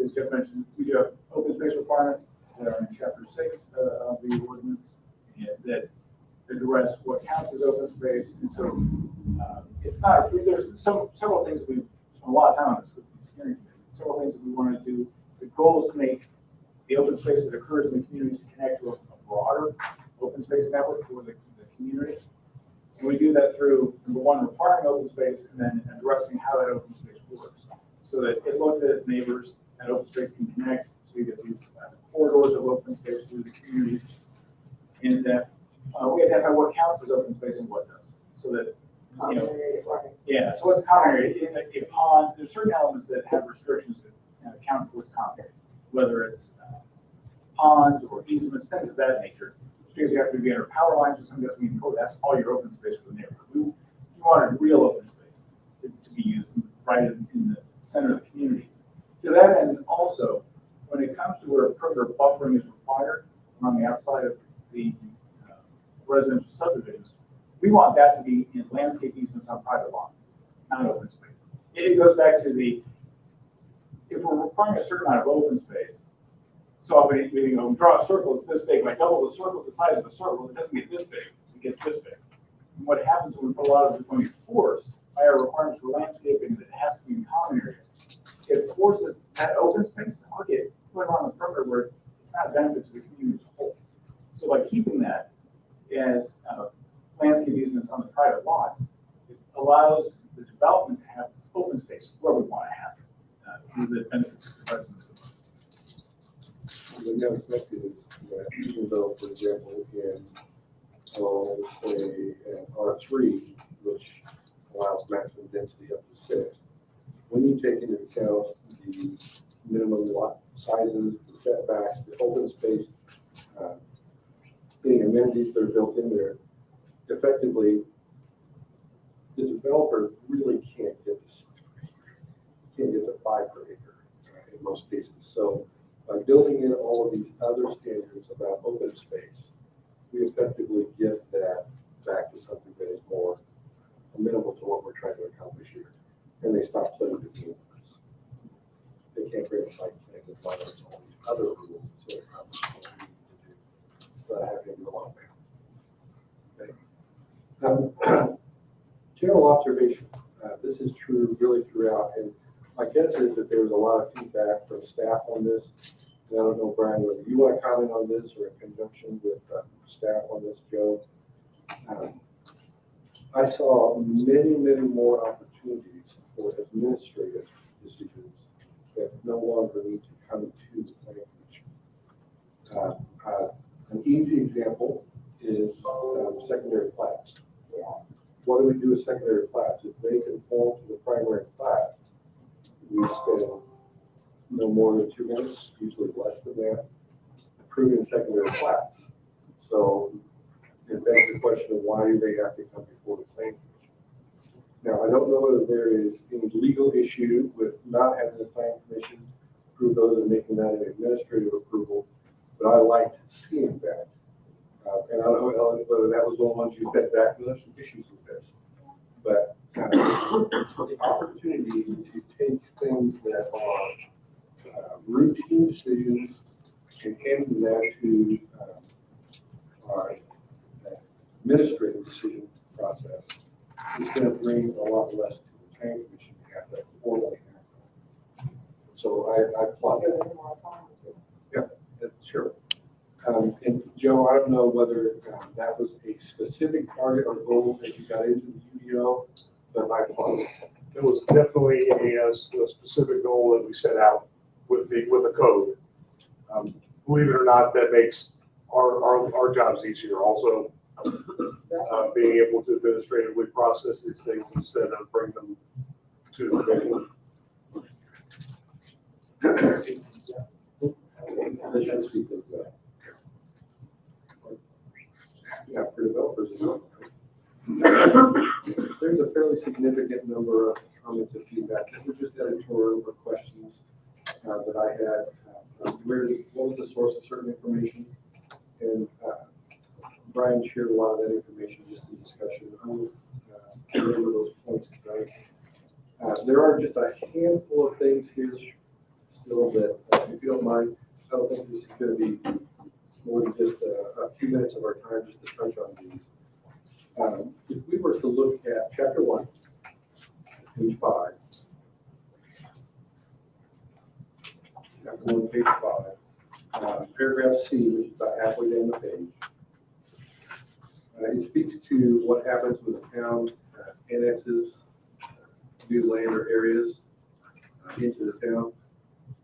as Jeff mentioned, we do have open space requirements that are in chapter 6 of the ordinance, and that address what counts as open space. And so it's not, there's several things that we've spent a lot of time on this with the steering committee, several things that we want to do. The goal is to make the open space that occurs in the communities to connect to a broader open space network for the community. And we do that through, number one, requiring open space, and then addressing how that open space works. So that it looks at its neighbors, that open space can connect, so you get these corridors of open space through the community. And that we identify what counts as open space and what doesn't. So that, you know, yeah, so what's common area? A pond, there's certain elements that have restrictions that count towards common area, whether it's ponds or easements, things of that nature. Because you have to be under power lines or something that's being code, that's all your open space for the neighborhood. We wanted real open space to be used right in the center of the community. To that end, also, when it comes to where perimeter buffering is required on the outside of the residential subdivisions, we want that to be in landscape easements on private lots, not open space. It goes back to if we're requiring a certain amount of open space, so we draw a circle, it's this big. If I double the circle, the size of the circle, it doesn't get this big, it gets this big. And what happens when we put a lot of it going to be forced by our requirements for landscaping that it has to be in common area, it forces that open space to get put on the perimeter where it's not a benefit to the community as a whole. So by keeping that as landscape easements on the private lots, it allows the development to have open space where we want to have it, the benefits of the residents. The unexpected is that even though, for example, in say an R3, which allows maximum density up to 6, when you take into account the minimum lot sizes, the setbacks, the open space, any amenities that are built in there, effectively, the developer really can't get to 6 per acre, can't get to 5 per acre in most cases. So By building in all of these other standards about open space, we effectively get that back to something that is more amenable to what we're trying to accomplish here. And they stop playing the game. They can't create a site plan that violates all these other rules, so it's not what we need to do. But I have to go on now. Okay. General observation. This is true really throughout, and my guess is that there was a lot of feedback from staff on this. And I don't know, Brian, whether you want to comment on this or in conjunction with staff on this, Joe. I saw many, many more opportunities for administrative decisions that no longer need to come to the planning commission. An easy example is secondary plats. What do we do with secondary plats? If they conform to the primary plat, we spend no more than 2 minutes, usually less than that, approving secondary plats. So it begs the question of why do they have to come before the planning commission? Now, I don't know whether there is any legal issue with not having the planning commission approve those and making that an administrative approval, but I liked seeing that. And I don't know, Ellen, whether that was one of the ones you fed back with us, some issues with this. But the opportunity to take things that are routine decisions and hand that to our administrative decision process is going to bring a lot less to the planning commission to have that formally happen. So I applaud that. Yeah, sure. And Joe, I don't know whether that was a specific target or goal as you got into the UDO, but I applaud it. It was definitely a specific goal that we set out with the code. Believe it or not, that makes our jobs easier. Also, being able to administratively process these things instead of bring them to the commission. They should speak as well. Yeah, for developers. There's a fairly significant number of comments and feedback that were just editorial or questions that I had. What was the source of certain information? And Brian shared a lot of that information just in discussion. I will remember those points tonight. There are just a handful of things here still that, if you don't mind, I don't think this is going to be more than just a few minutes of our time just to touch on these. If we were to look at chapter 1, page 5, chapter 1, page 5, paragraph C, which is about halfway down the page, it speaks to what happens when the town annexes new land or areas into the town.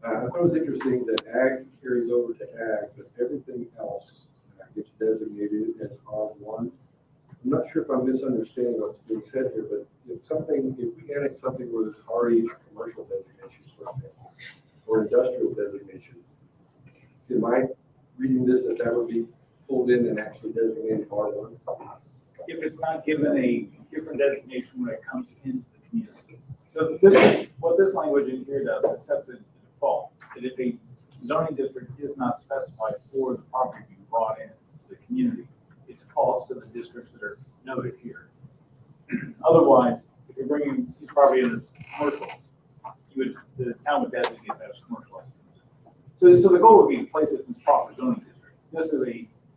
I thought it was interesting that ag carries over to ag, but everything else gets designated as R1. I'm not sure if I'm misunderstanding what's being said here, but if we annex something where there's already a commercial designation, for example, or industrial designation, am I reading this that would be pulled in and actually designated R1? If it's not given a different designation when it comes into the community. So this is what this language in here does, it sets a default, that if a zoning district is not specified for the property being brought in to the community, it defaults to the districts that are noted here. Otherwise, if you're bringing this property in as commercial, the town would designate that as commercial. So the goal would be to place it in its proper zoning district.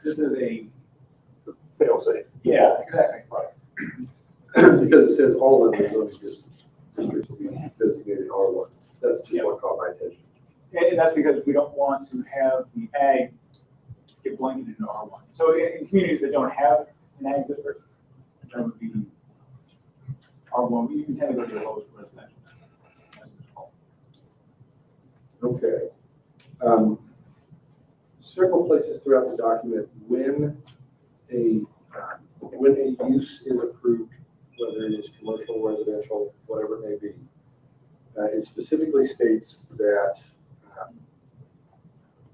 This is a Fail safe. yeah, exactly, right. Because it says all of the zoning districts will be designated R1. That's just what caught my attention. And that's because we don't want to have the ag get blanketed into R1. So in communities that don't have an ag district, that would be R1. You can tend to go to the lowest residential. That's what it's called. Okay. Several places throughout the document, when a use is approved, whether it is commercial, residential, whatever it may be, it specifically states that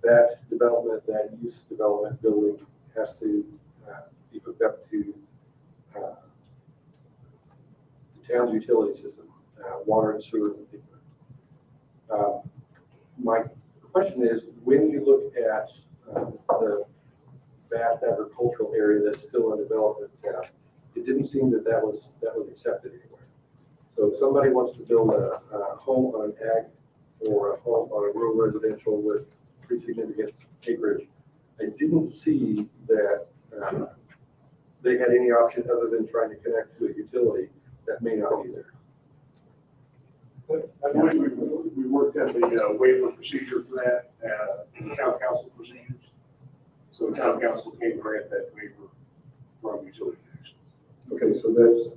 that development, that use development building has to be hooked up to the town's utility system, water and sewer in particular. My question is, when you look at the vast agricultural area that's still undeveloped in town, it didn't seem that that was accepted anywhere. So if somebody wants to build a home on an ag or a home on a rural residential with pretty significant acreage, I didn't see that they had any option other than trying to connect to a utility that may not be there. I believe we worked at the waiver procedure for that, in the town council procedures. So the town council can grant that waiver from utility connections. Okay, so that's,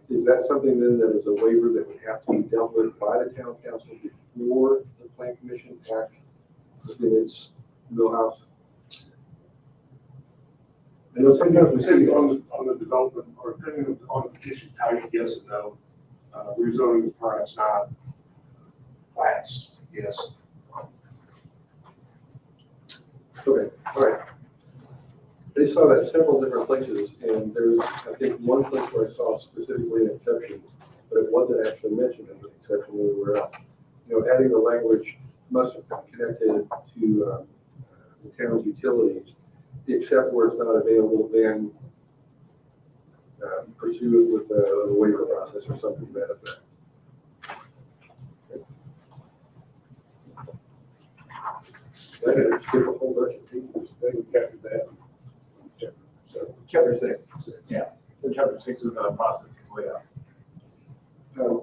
is that something then that is a waiver that would have to be dealt with by the town council before the plan commission acts in its wheelhouse? I know sometimes we see Depending on the development, or depending on the petition type, yes and no. Rezoning is perhaps not. Flats, yes. Okay, all right. They saw that several different places, and there's, I think, one place where I saw specifically an exception, but it wasn't actually mentioned as an exception anywhere else. You know, adding the language must be connected to the town's utilities, except where it's not available, then pursue it with a waiver process or something to that effect. I gotta skip a whole bunch of pages. They captured that. So, Chapter 6. Yeah, so chapter 6 is the process way out.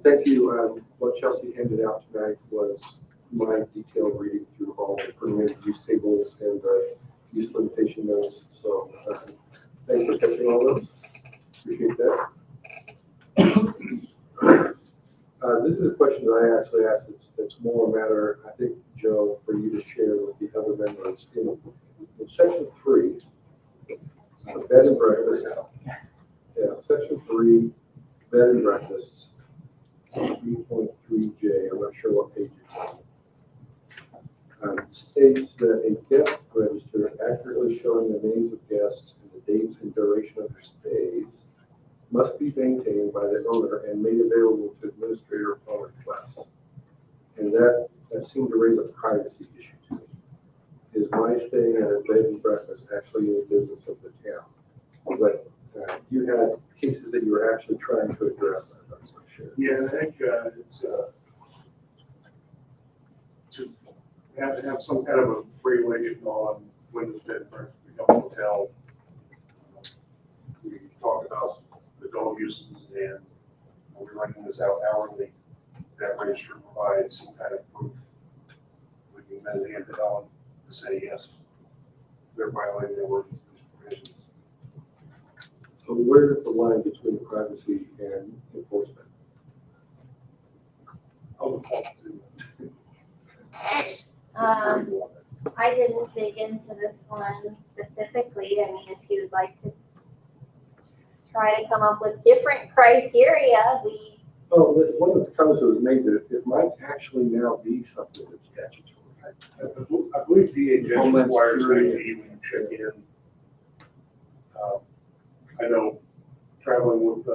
thank you. What Chelsea handed out tonight was my detailed reading through all the permitted use tables and the use limitation notes. So thanks for catching all those. Appreciate that. This is a question that I actually asked that's more a matter, I think, Joe, for you to share with the other members. In section 3, bed and breakfast. Yeah, section 3, bed and breakfasts. 3.3J, I'm not sure what page it's on. States that a guest register accurately showing the names of guests and the dates and duration of their stays must be maintained by the owner and made available to administrator upon request. And that seemed to raise a privacy issue to me. Is my staying at a bed and breakfast actually in the business of the town? But you had cases that you were actually trying to address, I'm not so sure. Yeah, I think it's to have some kind of a regulation on when does bed and breakfast become a hotel. We talked about the dog uses, and we're running this out hourly. That register provides some kind of proof. We can then hand it on to say, yes, they're violating their ordinance provisions. So where is the line between privacy and enforcement? I'll default to. I didn't dig into this one specifically. I mean, if you'd like to try to come up with different criteria, Oh, that's one of the comments that was made that it might actually now be something that's statutory. I believe DHS Homeland requires that Security. you even check in. I know traveling with,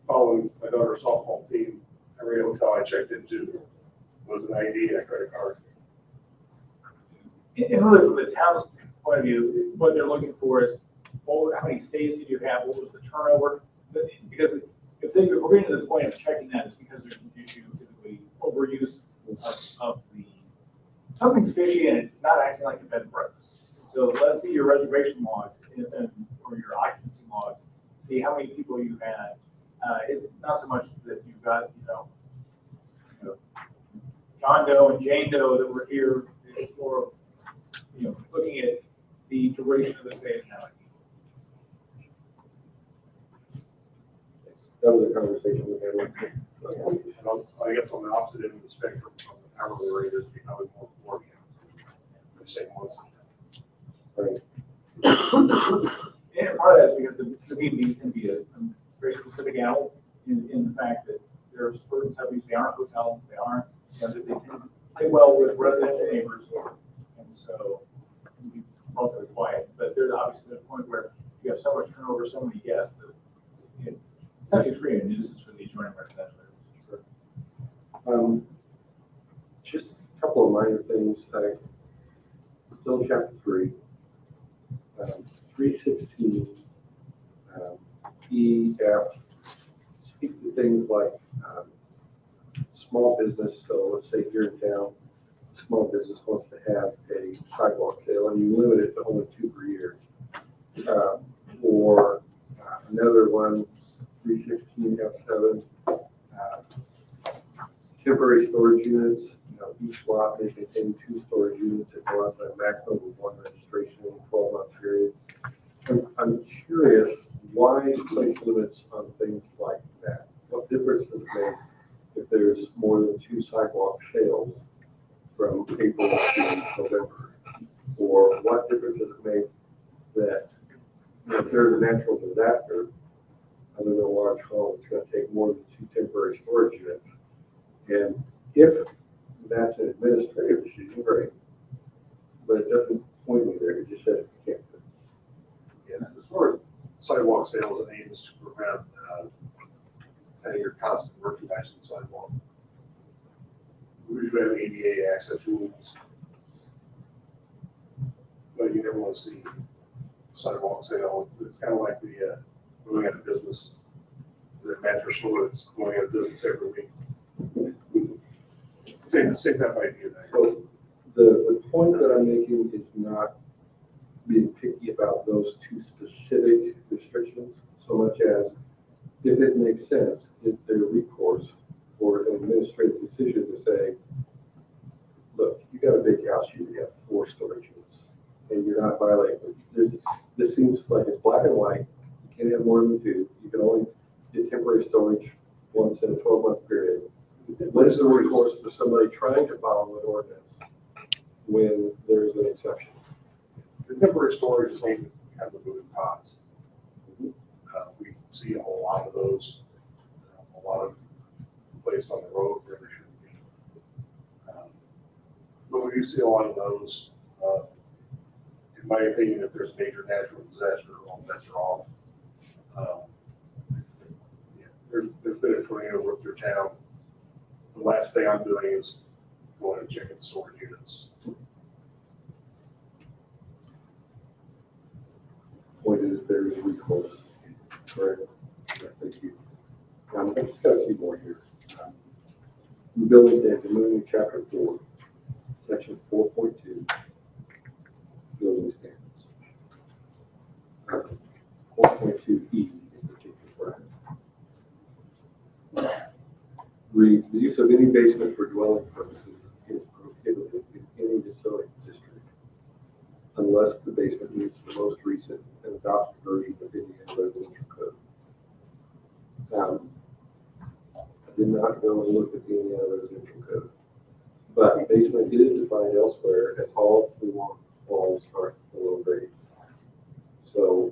following my daughter's softball team, every hotel I checked into was an ID and a credit card. And really, from the town's point of view, what they're looking for is, how many stays did you have? What was the turnover? Because if we're getting to the point of checking that, it's because there's an issue, typically overuse of the, something's fishy and it's not acting like a bed and breakfast. So let's see your reservation logs or your occupancy logs, see how many people you had. It's not so much that you've got, John Doe and Jane Doe that were here. It's more, looking at the duration of the stay and how many people. That was a conversation we had. And I guess on the opposite end of the spectrum, on the hourly rate is becoming more floor count. The same once. Right. And part of that is because the B&Bs can be a very specific animal in the fact that there are certain companies, they aren't hotels, they aren't, they tend to play well with residential neighbors. And so it can be relatively quiet. But there's obviously a point where you have so much turnover, so many guests that it's actually creating a nuisance for the adjoining residential areas. Just a couple of minor things. still in chapter 3. 316, E, F, speak to things like small business. So let's say here in town, a small business wants to have a sidewalk sale and you limit it to only 2 per year. Or another one, 316 F7, temporary storage units. Each lot may contain 2 storage units that go outside a maximum of 1 registration in a 12-month period. I'm curious why place limits on things like that? What difference does it make if there's more than 2 sidewalk sales from April to November? Or what difference does it make that if there's a natural disaster, other than a large home, it's going to take more than 2 temporary storage units? And if that's an administrative decision, great. But it doesn't point me there. It just says you can't do it. Yeah, as far as sidewalk sales, it aims to prevent kind of your constant merchandising sidewalk. We do have ADA access rules, but you never want to see sidewalk sale. It's kind of like the going out of business, the mattress store that's going out of business every week. Same type of idea there. So the point that I'm making is not being picky about those 2 specific restrictions so much as if it makes sense, is there recourse for an administrative decision to say, look, you got a big house, you have 4 storage units and you're not violating. This seems like it's black and white. You can't have more than 2. You can only get temporary storage once in a 12-month period. What is the recourse for somebody trying to follow an ordinance when there's an exception? The temporary storage is aimed at kind of moving pods. We see a lot of those, a lot of placed on the road where they shouldn't be. But we do see a lot of those. In my opinion, if there's a major natural disaster, all bets are off. There's been a tornado rip through town. The last thing I'm doing is going and checking storage units. Point is there is recourse. Right. Thank you. I've just got a few more here. Building standards, moving to chapter 4, section 4.2, building standards. 4.2E in particular. Reads, the use of any basement for dwelling purposes is prohibited in any zoning district unless the basement meets the most recent and adopted version of Indiana Residential Code. I did not go and look at the Indiana Residential Code, but basement is defined elsewhere as all floor walls are below grade. So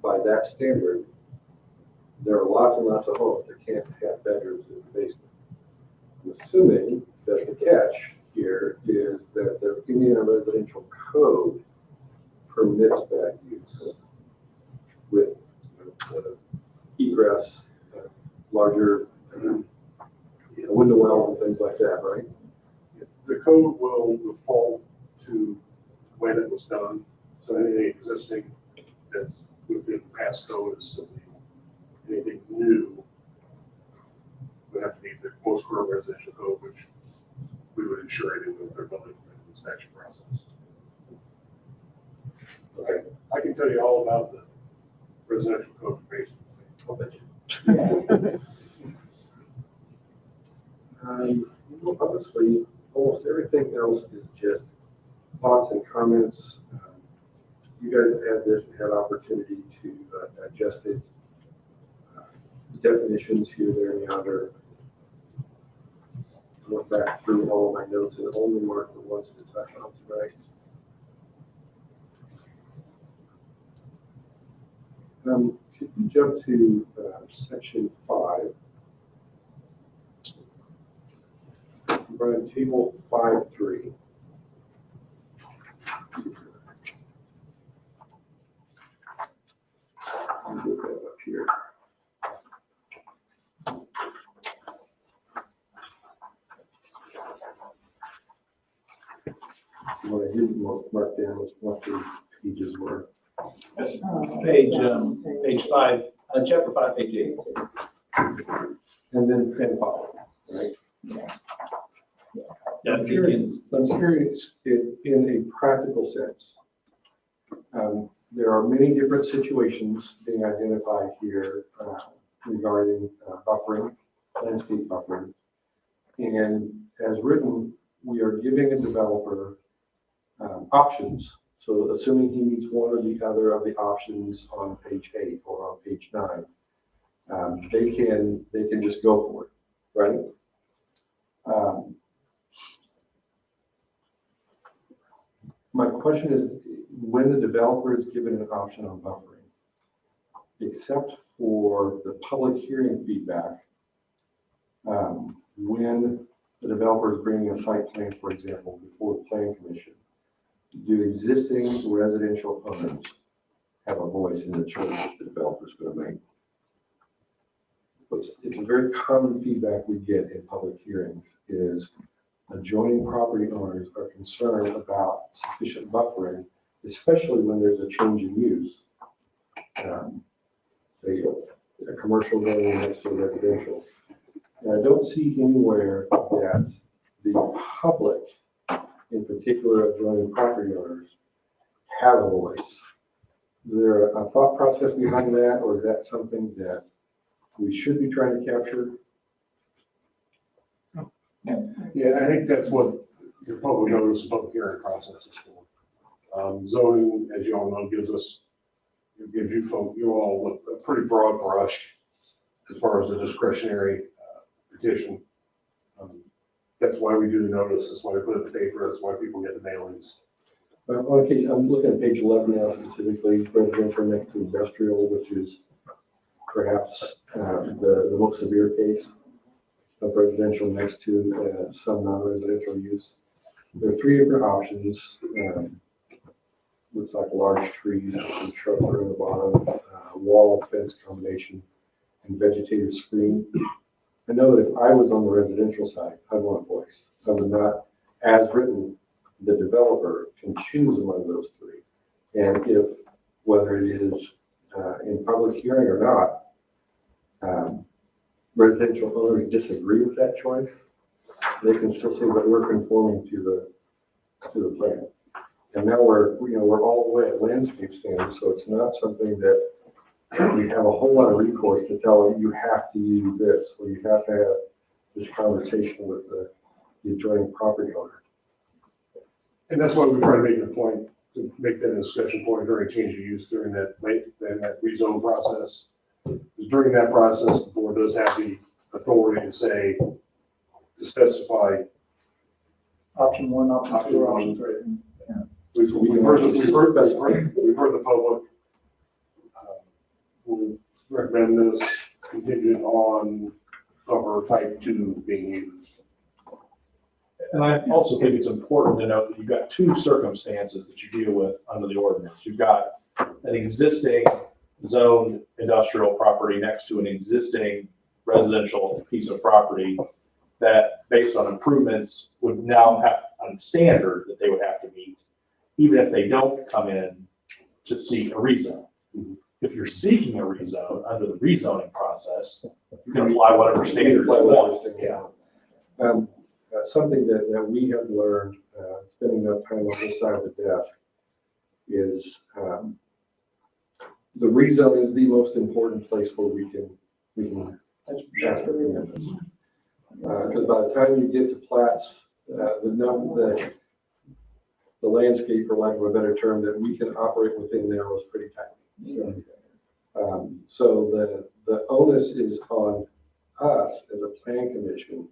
by that standard, there are lots and lots of homes that can't have bedrooms in the basement. I'm assuming that the catch here is that the Indiana Residential Code permits that use with egress, larger window wells and things like that, right? The code will default to when it was done. So anything existing that's within past code is still legal. Anything new would have to meet the most current residential code, which we would ensure it with their building inspection process. Okay, I can tell you all about the residential code for basements. I'll bet you. Honestly, almost everything else is just thoughts and comments. You guys have had this and had opportunity to digest it. Definitions here, there, and yonder. I went back through all of my notes and only marked the ones to touch on tonight. Could you jump to section 5? Brian, table 5.3. Let me look that up here. didn't mark down what the pages were. It's page 5, chapter 5, page 8. And then pen follow, right? Yeah, I'm curious, in a practical sense. There are many different situations being identified here regarding buffering, landscape buffering. And as written, we are giving a developer options. So assuming he meets one or the other of the options on page 8 or on page 9, they can just go for it, right? My question is, when the developer is given an option on buffering, except for the public hearing feedback, when the developer is bringing a site plan, for example, before the plan commission, do existing residential owners have a voice in the choice that the developer is going to make? It's a very common feedback we get in public hearings is adjoining property owners are concerned about sufficient buffering, especially when there's a change in use. Say a commercial building next to a residential. And I don't see anywhere that the public, in particular adjoining property owners, have a voice. Is there a thought process behind that, or is that something that we should be trying to capture? Yeah, I think that's what your public notice and public hearing process is for. Zoning, as you all know, gives you all a pretty broad brush as far as the discretionary petition. That's why we do the notice, that's why we put it in the paper, that's why people get the mailings. Okay, I'm looking at page 11 now, specifically residential next to industrial, which is perhaps the most severe case of residential next to some non-residential use. There are 3 different options. Looks like large trees, some shrubs are in the bottom, wall fence combination, and vegetative screen. I know that if I was on the residential side, I'd want a voice. I would not, as written, the developer can choose among those 3. And if, whether it is in public hearing or not, residential owners disagree with that choice, they can still say, but we're conforming to the plan. And now we're all the way at landscape standards, so it's not something that we have a whole lot of recourse to tell them you have to use this, or you have to have this conversation with the adjoining property owner. And that's why we try to make it a point, to make that a discussion point during change of use during that rezone process. During that process, the board does have the authority to specify Option 1, option 2, or option 3. We've heard the public. We'll recommend this contingent on buffer type 2 being used. And I also think it's important to note that you've got 2 circumstances that you deal with under the ordinance. You've got an existing zoned industrial property next to an existing residential piece of property that, based on improvements, would now have a standard that they would have to meet, even if they don't come in to seek a rezone. If you're seeking a rezone under the rezoning process, you can apply whatever standards you want. Yeah. Something that we have learned, spending enough time on this side of the desk, is the rezone is the most important place where we can ask for permissions. Because by the time you get to plats, the landscape, for lack of a better term, that we can operate within there was pretty tight. So the onus is on us as a plan commission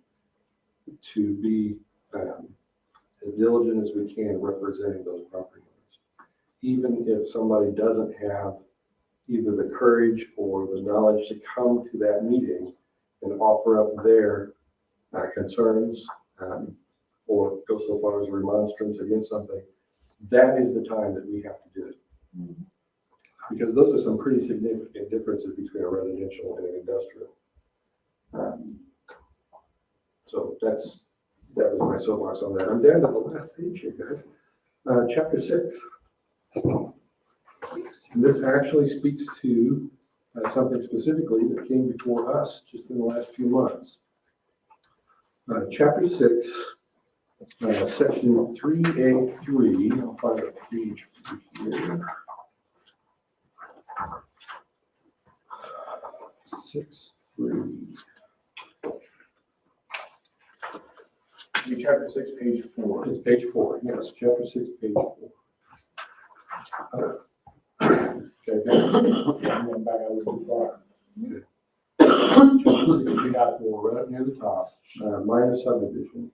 to be as diligent as we can representing those property owners. Even if somebody doesn't have either the courage or the knowledge to come to that meeting and offer up their concerns or go so far as a remonstrance against something, that is the time that we have to do it. Because those are some pretty significant differences between a residential and an industrial. So that was my soapbox on that. I'm down to the last page here, guys. Chapter 6. And this actually speaks to something specifically that came before us just in the last few months. Chapter 6, section 3A3, I'll find a page here. 6.3. Chapter 6, page 4. It's page 4, yes, chapter 6, page 4. Okay, I'm going back a little too far. Chapter 6, we got 4 right up near the top, minor subdivision.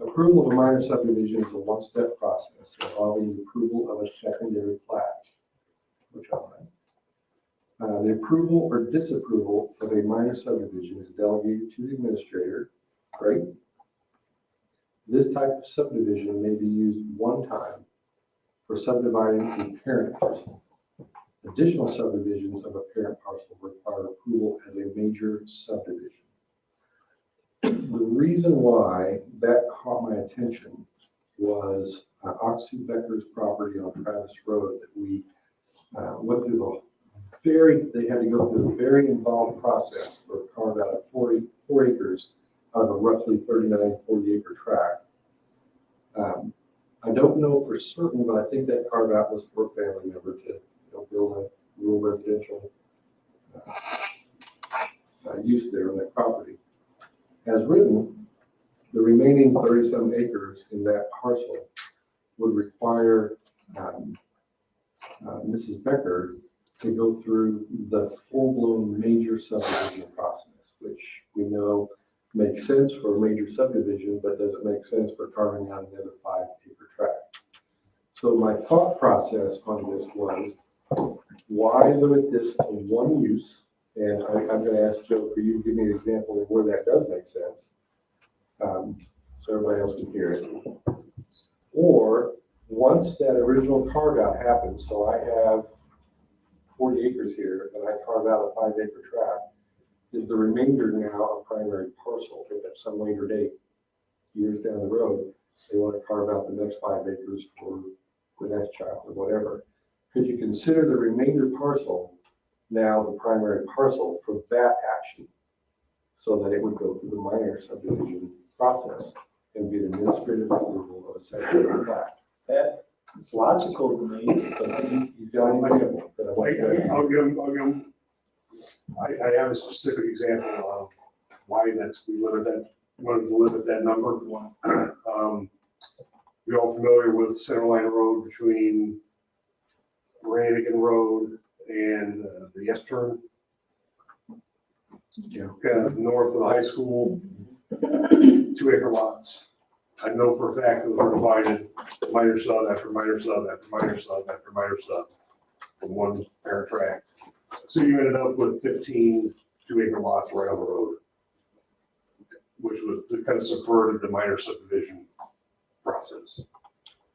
Approval of a minor subdivision is a one-step process involving the approval of a secondary plat, which I like. The approval or disapproval of a minor subdivision is delegated to the administrator. Great. This type of subdivision may be used one time for subdividing a parent parcel. Additional subdivisions of a parent parcel require approval as a major subdivision. The reason why that caught my attention was Oxy Becker's property on Travis Road that we went through they had to go through a very involved process for carve out of 4 acres out of a roughly 39, 40 acre tract. I don't know for certain, but I think that carve out was for a family member to build a rural residential use there on that property. As written, the remaining 30-some acres in that parcel would require Mrs. Becker to go through the full-blown major subdivision process, which we know makes sense for a major subdivision, but doesn't make sense for carving out another 5 acre tract. So my thought process on this was, why limit this to one use? And I'm going to ask Joe for you to give me an example of where that does make sense, so everybody else can hear it. Or once that original carve out happens, so I have 40 acres here, and I carve out a 5 acre tract, is the remainder now a primary parcel? If at some later date, years down the road, they want to carve out the next 5 acres for the next child or whatever, could you consider the remainder parcel now the primary parcel for that action, so that it would go through the minor subdivision process and be an administrative approval of a secondary plat? It's logical to me, but He's got an example that I want you to. I'll give him, I have a specific example of why wanted to limit that number. We all familiar with Center Line Road between Rannigan Road and the S-turn? Yeah. Kind of north of the high school, 2 acre lots. I know for a fact that we're divided minor sub after minor sub after minor sub after minor sub from one parent tract. So you ended up with 15 2 acre lots right on the road, which was kind of subverted the minor subdivision process.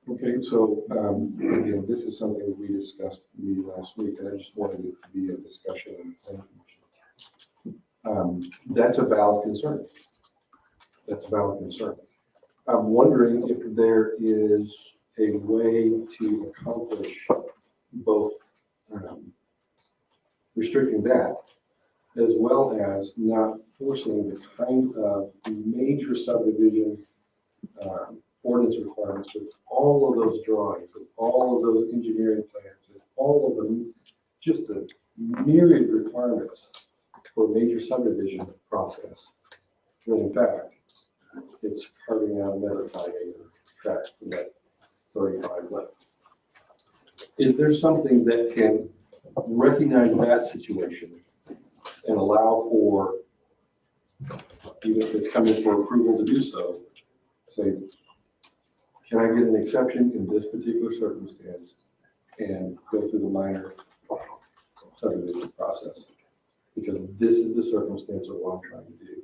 Okay, so again, this is something that we discussed last week, and I just wanted it to be a discussion on the planning commission. That's a valid concern. That's a valid concern. I'm wondering if there is a way to accomplish both restricting that, as well as not forcing the kind of major subdivision ordinance requirements with all of those drawings, with all of those engineering plans, with all of them, just the myriad requirements for a major subdivision process. When in fact, it's carving out another 5 acre tract from that 35 left. Is there something that can recognize that situation and allow for, even if it's coming for approval to do so, say, can I get an exception in this particular circumstance and go through the minor subdivision process? Because this is the circumstance of what I'm trying to do.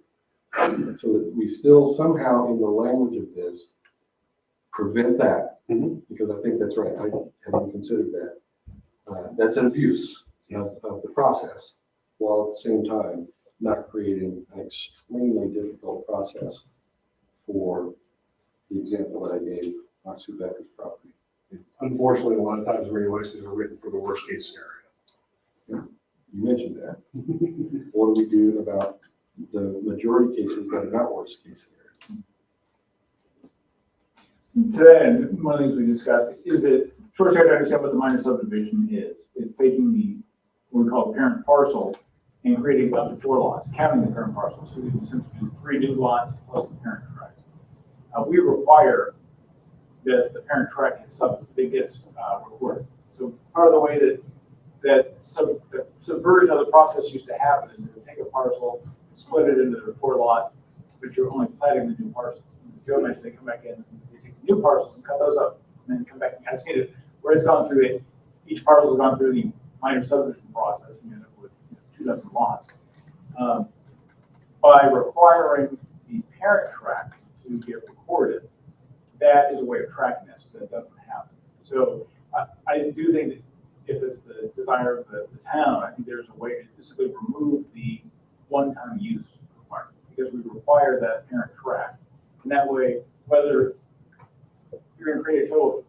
So that we still somehow in the language of this prevent that, because I think that's right. I haven't considered that. That's an abuse of the process, while at the same time not creating an extremely difficult process for the example that I gave on Sue Becker's property. Unfortunately, a lot of times regulations are written for the worst case scenario. You mentioned that. What do we do about the majority cases that are not worst case scenarios? Today, and one of the things we discussed is that first you have to understand what the minor subdivision is. It's taking the, what we call parent parcel and creating up to 4 lots, counting the parent parcel. So we can essentially do 3 new lots plus the parent tract. We require that the parent tract gets recorded. So part of the way that subversion of the process used to happen is to take a parcel, split it into 4 lots, but you're only platting the new parcels. Joe mentioned they come back in, they take the new parcels and cut those up, and then come back and I've seen it where it's gone through it. Each parcel has gone through the minor subdivision process, and you end up with 2 dozen lots. By requiring the parent tract to get recorded, that is a way of tracking this, so that doesn't happen. So I do think that if it's the desire of the town, I think there's a way to simply remove the one-time use requirement, because we require that parent tract. And that way, whether you're going to create a total,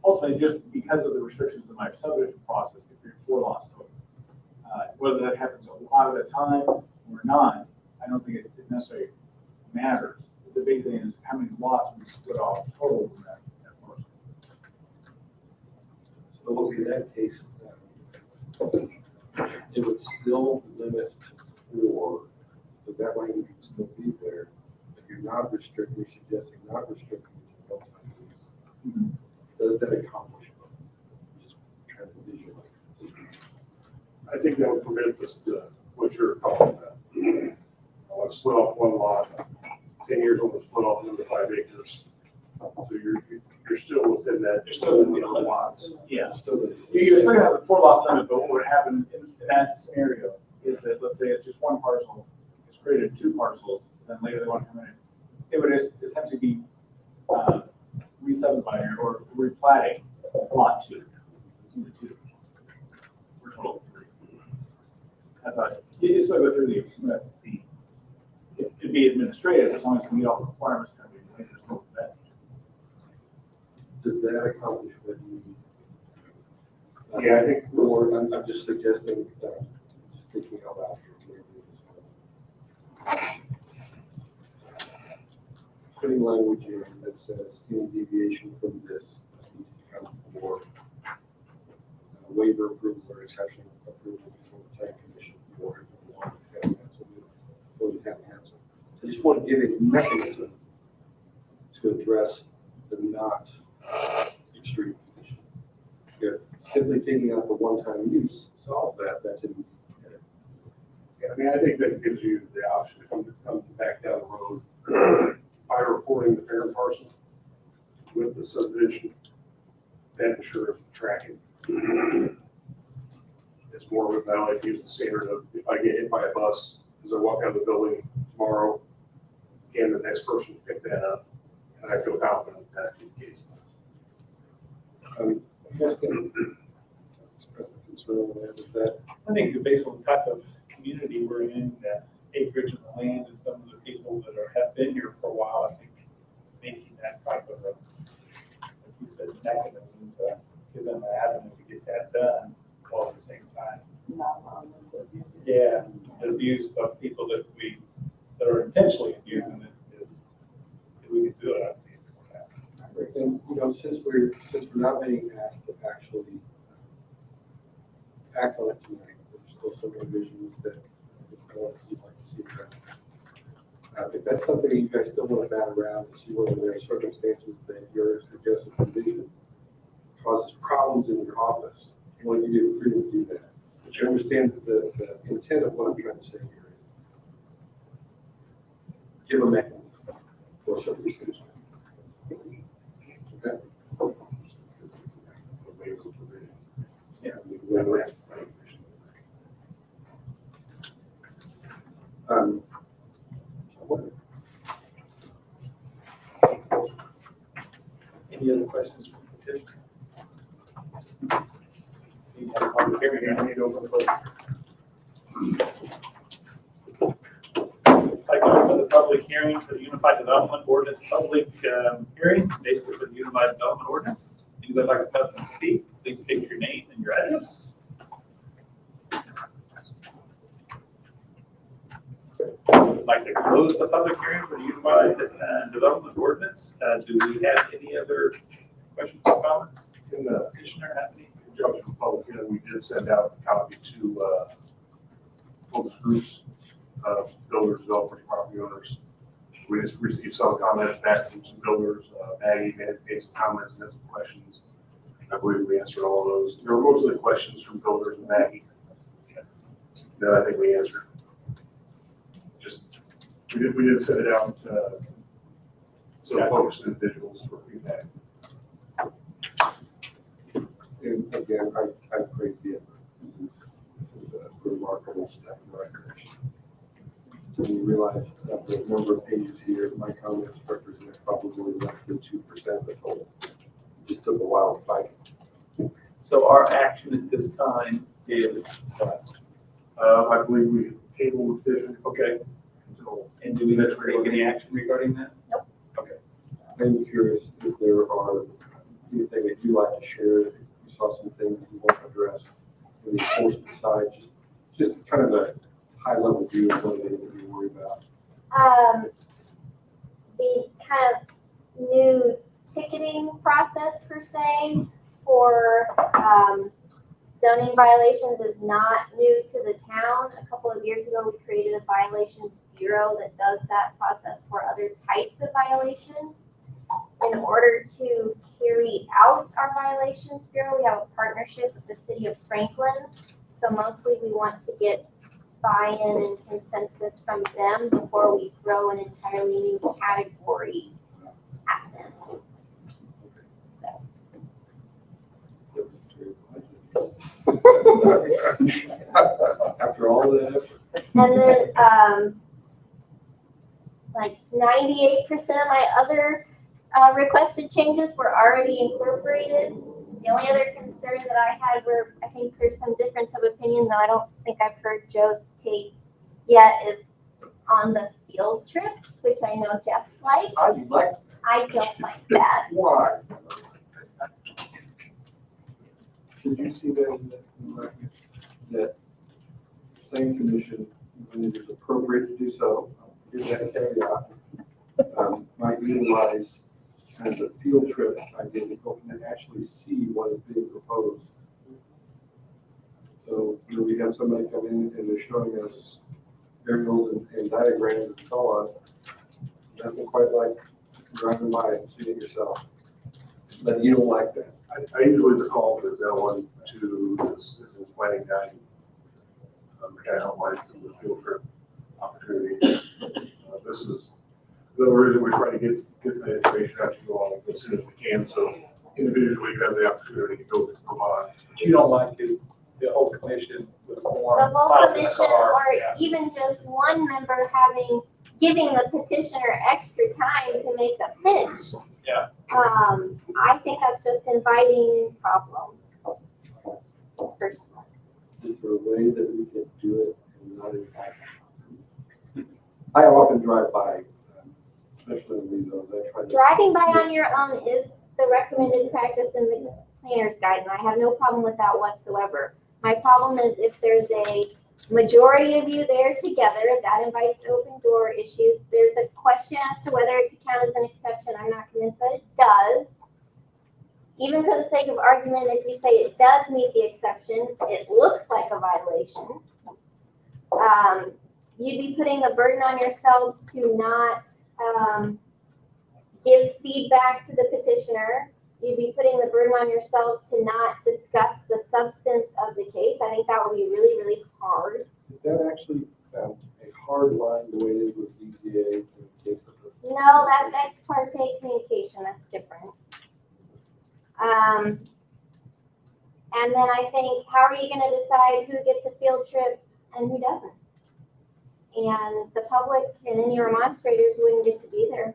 ultimately just because of the restrictions of the minor subdivision process, you create 4 lots total. Whether that happens a lot of the time or not, I don't think it necessarily matters. The big thing is how many lots we split off total from that parcel. So in that case, it would still limit to 4, but that language would still be there. If you're not restricting, you're suggesting not restricting to one-time use. Does that accomplish what? Just trying to visualize. I think that would prevent this, what you're talking about. Let's split off 1 lot, 10 years old, split off into 5 acres. So you're still within that, you're still in the lots. Yeah. Still, You're still gonna have the 4 lot limit, but what would happen in that scenario is that, let's say it's just 1 parcel, it's created 2 parcels, then later they want to come in. It would essentially be re-subdividing or replatting lot 2 into 2. For a total of 3. That's how you still go through it'd be administrative as long as we meet all the requirements. does that accomplish what you need? Yeah, I think Or I'm just suggesting, just thinking out loud here. Putting language in that says any deviation from this needs to come for waiver approval or exception approval before the planning commission or the county council, before the county council. I just want to give a mechanism to address the not extreme condition. If simply taking out the one-time use solves that, that's an easy. Yeah, I mean, I think that gives you the option to come back down the road by reporting the parent parcel with the subdivision. That ensures tracking. It's more of a valid use the standard of if I get hit by a bus as I walk out of the building tomorrow, and the next person will pick that up, and I feel confident that be the case. You guys can express the concern on that, is that I think based on the type of community we're in, that acreage of the land and some of the people that have been here for a while, I think making that type of like you said, mechanism to give them an avenue to get that done while at the same time. Not allowing them to abuse it. Yeah, the abuse of people that are intentionally abusing it is, if we could do it, I think. And, since we're not being asked to actually act on it tonight, there's still some revisions that you'd like to see done. If that's something you guys still want to bat around and see whether there are circumstances that your suggested provision causes problems in your office, I want to give you the freedom to do that. But you understand the intent of what I'm trying to say here is give a mechanism for circumstances. Okay. Yeah. Any other questions from the petitioner? Any other public hearing? I need to open the public. Like to open the public public hearing for the Unified Development Ordinance, public hearing, basically for the Unified Development Ordinance. If you'd like to come and speak, please state your name and your address. I'd like to close the public hearing for the Unified Development Ordinance. Do we have any other questions or comments? In the Commissioner, have any? conjunction with public hearing, we did send out a copy to focus groups, builders, developers, property owners. We just received some comments back from some builders. Maggie made some comments and had some questions. I believe we answered all of those. There were mostly questions from builders and Maggie that I think we answered. Just, we did send it out to some focused individuals for feedback. And again, I praise the effort. This is a remarkable step in the right direction. When you realize that the number of pages here, my comments represent probably less than 2% of the total. It just took a while to fight. So our action at this time is, I believe we tabled the petition. okay, Until and do we need to take any action regarding that? Nope. Okay. I'm curious if there are anything that you'd like to share, if you saw some things that you want to address on the enforcement side, just kind of a high level view of what it is that you worry about. The kind of new ticketing process per se for zoning violations is not new to the town. A couple of years ago, we created a violations bureau that does that process for other types of violations. In order to carry out our violations bureau, we have a partnership with the city of Franklin. So mostly we want to get buy-in and consensus from them before we throw an entirely new category at them. After all of that, And then, like 98% of my other requested changes were already incorporated. The only other concern that I had were, I think there's some difference of opinion that I don't think I've heard Joe's take yet, is on the field trips, which I know Jeff likes. I don't like that. why? Did you see that in the record? That planning commission, when it is appropriate to do so, give that a caveat, might utilize kind of the field trip idea to go and actually see what is being proposed. So, you know, we have somebody come in and they're showing us aerials and diagrams and so on. Nothing quite like driving by and seeing it yourself. But you don't like that. I usually default as L1 to this planning guide. Kind of outlines some of the field trip opportunity. This is the reason we try to get the information out to you all as soon as we can, so individually you have the opportunity to go to Vermont. What you don't like is the whole commission with more. The whole commission, or even just one member giving the petitioner extra time to make a pitch. Yeah. I think that's just inviting problems. Personally. Is there a way that we can do it and not impact? I often drive by, especially in these zones. I try to. Driving by on your own is the recommended practice in the planner's guide, and I have no problem with that whatsoever. My problem is if there's a majority of you there together, that invites open door issues. There's a question as to whether it could count as an exception. I'm not convinced that it does. Even for the sake of argument, if you say it does meet the exception, it looks like a violation. You'd be putting a burden on yourselves to not give feedback to the petitioner. You'd be putting the burden on yourselves to not discuss the substance of the case. I think that would be really, really hard. Is that actually a hard line the way it is with DCA in the case of the? No, that's ex parte communication. That's different. And then I think, how are you going to decide who gets a field trip and who doesn't? And the public and any remonstrators wouldn't get to be there.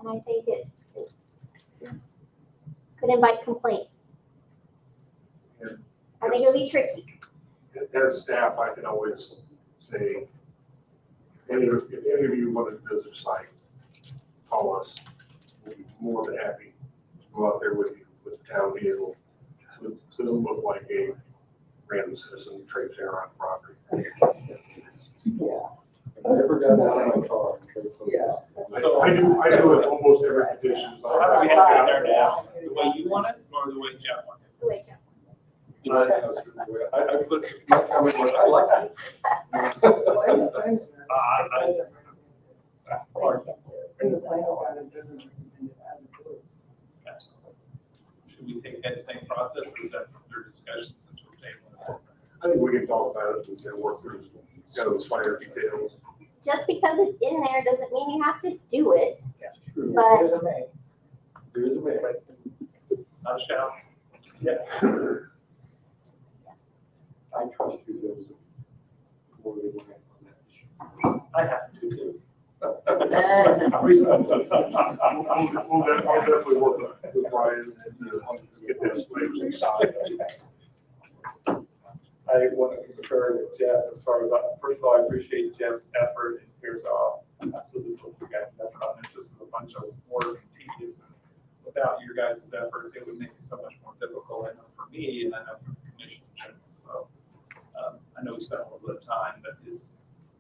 And I think it could invite complaints. Yeah. I think it would be tricky. As staff, I can always say, if any of you want to visit the site, call us. We'll be more than happy to go out there with you with the town vehicle. So it doesn't look like a random citizen traipsing around the property. Yeah. I never got out of my car. Yeah. I do it almost every petition. So how do we have it there now? The way you want it or the way Jeff wants it? The way Jeff. I put, my comment was, I like it. In the final item doesn't recommend it as approved. Should we take that same process or is that their discussion since we're tabling? I think we can talk about it and work through kind of the finer details. Just because it's in there doesn't mean you have to do it, That's but There's a May. There's a way. Not a shout. Yeah. I trust you, those more than you have on that issue. I have to too. I'll definitely work on it with Brian and get that flavors inside. I want to concur with Jeff as far as, first of all, I appreciate Jeff's effort and cares off. Absolutely, what you guys have done on this. This is a bunch of work and tedious. And without your guys' effort, it would make it so much more difficult. I know for me and I know for the commission in general. So I know we spent a little bit of time, but this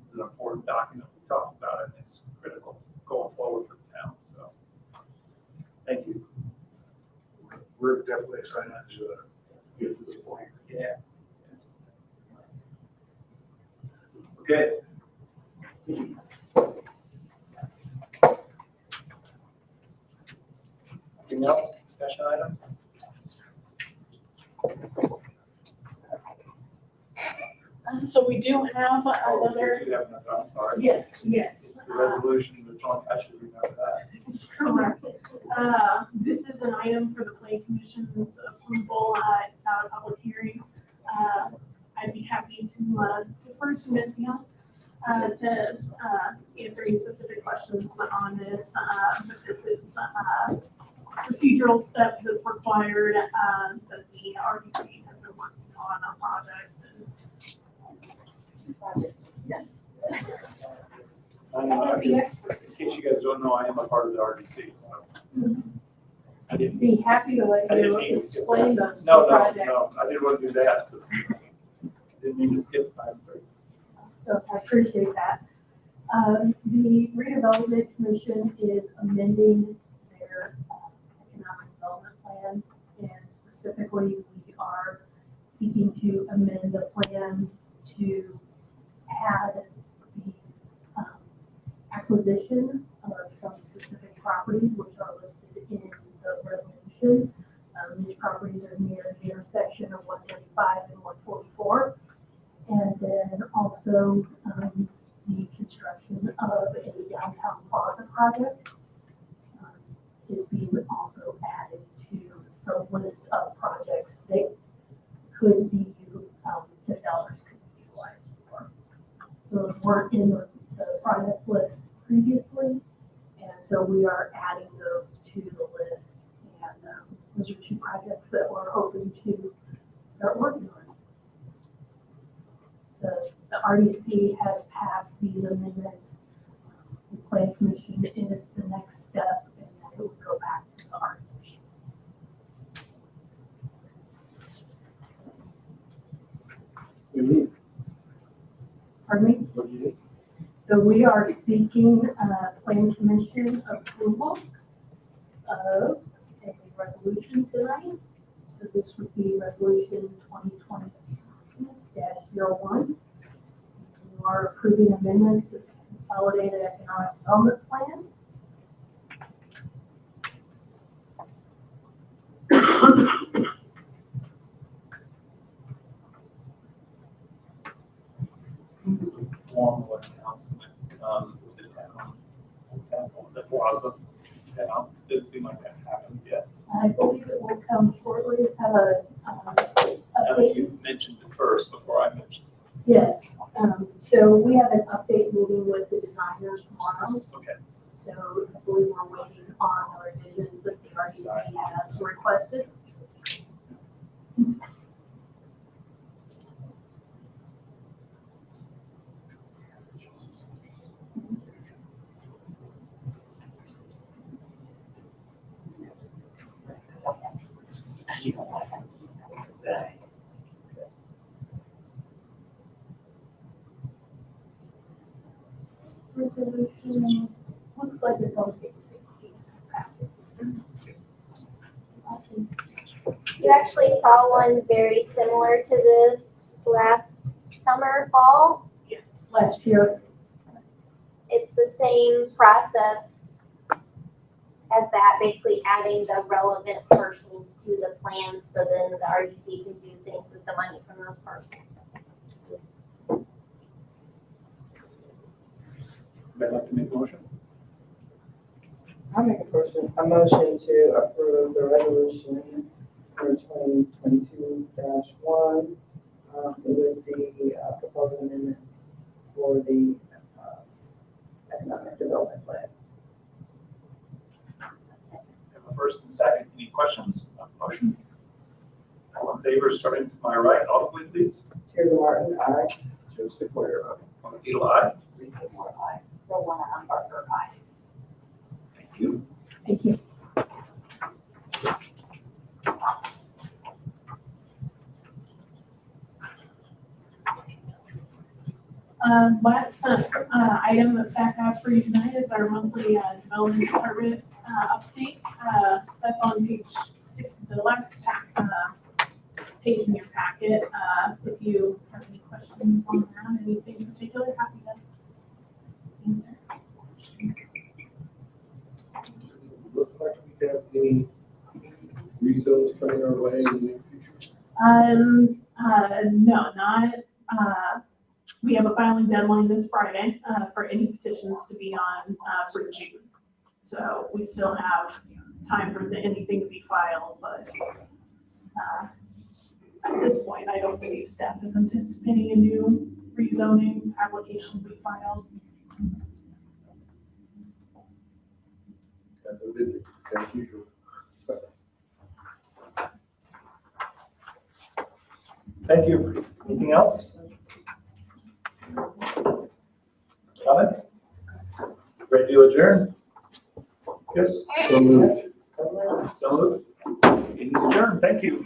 is an important document. We talked about it and it's critical going forward for the town. So thank you. We're definitely excited to get to this point. Yeah. Okay. Anything else? Discussion items? So we do have Oh, another, you have another, I'm sorry. yes, It's the resolution, the joint, I should remember that. correct. This is an item for the planning commission's approval. It's not a public hearing. I'd be happy to defer to Ms. Young to answer any specific questions on this. But this is procedural step that's required that the RDC has been working on a project. I'm not the expert. In case you guys don't know, I am a part of the RDC, so. I didn't. Be happy to let I didn't you mean to skip explain that. those No, projects. no, I didn't want to do that. Just- Didn't mean to skip 5:30. So I appreciate that. The redevelopment commission is amending their economic development plan. And specifically, we are seeking to amend the plan to add the acquisition of some specific properties which are listed in the resolution. These properties are near the intersection of 135 and 144. And then also the construction of a downtown plaza project is being also added to the list of projects that could be, $10 could be utilized for. So those weren't in the project list previously, and so we are adding those to the list. And those are two projects that we're hoping to start working on. The RDC has passed these amendments. The Plan Commission is the next step, and then it will go back to the RDC. Pardon me? What do you think? So we are seeking Plan Commission approval of a resolution tonight. So this would be resolution 2020-01. We are approving amendments to the Consolidated Economic Development Plan. Formal announcement, with the town, the plaza. Didn't seem like that happened yet. I believe it will come shortly. We have a Now that update. you mentioned it first before I mentioned Yes, so we have an update meeting with the designers tomorrow. it. Okay. So I believe we're waiting on the revisions that the RDC has requested. Resolution, looks like it's on page 16. You actually saw one very similar to this last summer, fall. Last year. It's the same process as that, basically adding the relevant parcels to the plan, so then the RDC can do things with the money from those parcels. Would I like to make a motion? I make a motion to approve the resolution for 2022-1 with the proposed amendments for the economic development plan. Have a first and second. Any questions on the motion? All in favor, starting to my right, audibly, please. Teresa Martin, aye. Joseph Blair, aye. Beetle, aye. Rowena Barker, aye. Thank you. Thank you. Last item that staff has for you tonight is our monthly development department update. That's on page 6, the last page in your packet. If you have any questions on that, anything in particular, happy to answer. Look like we have any rezones coming our way in the near future? No, not, we have a filing deadline this Friday, for any petitions to be on, for June. So we still have time for anything to be filed, but, at this point, I don't believe staff is anticipating a new rezoning application to be filed. Thank you. Thank you. Anything else? Comments? Ready to adjourn? Yes. So moved. So moved. Meeting is adjourned. Thank you.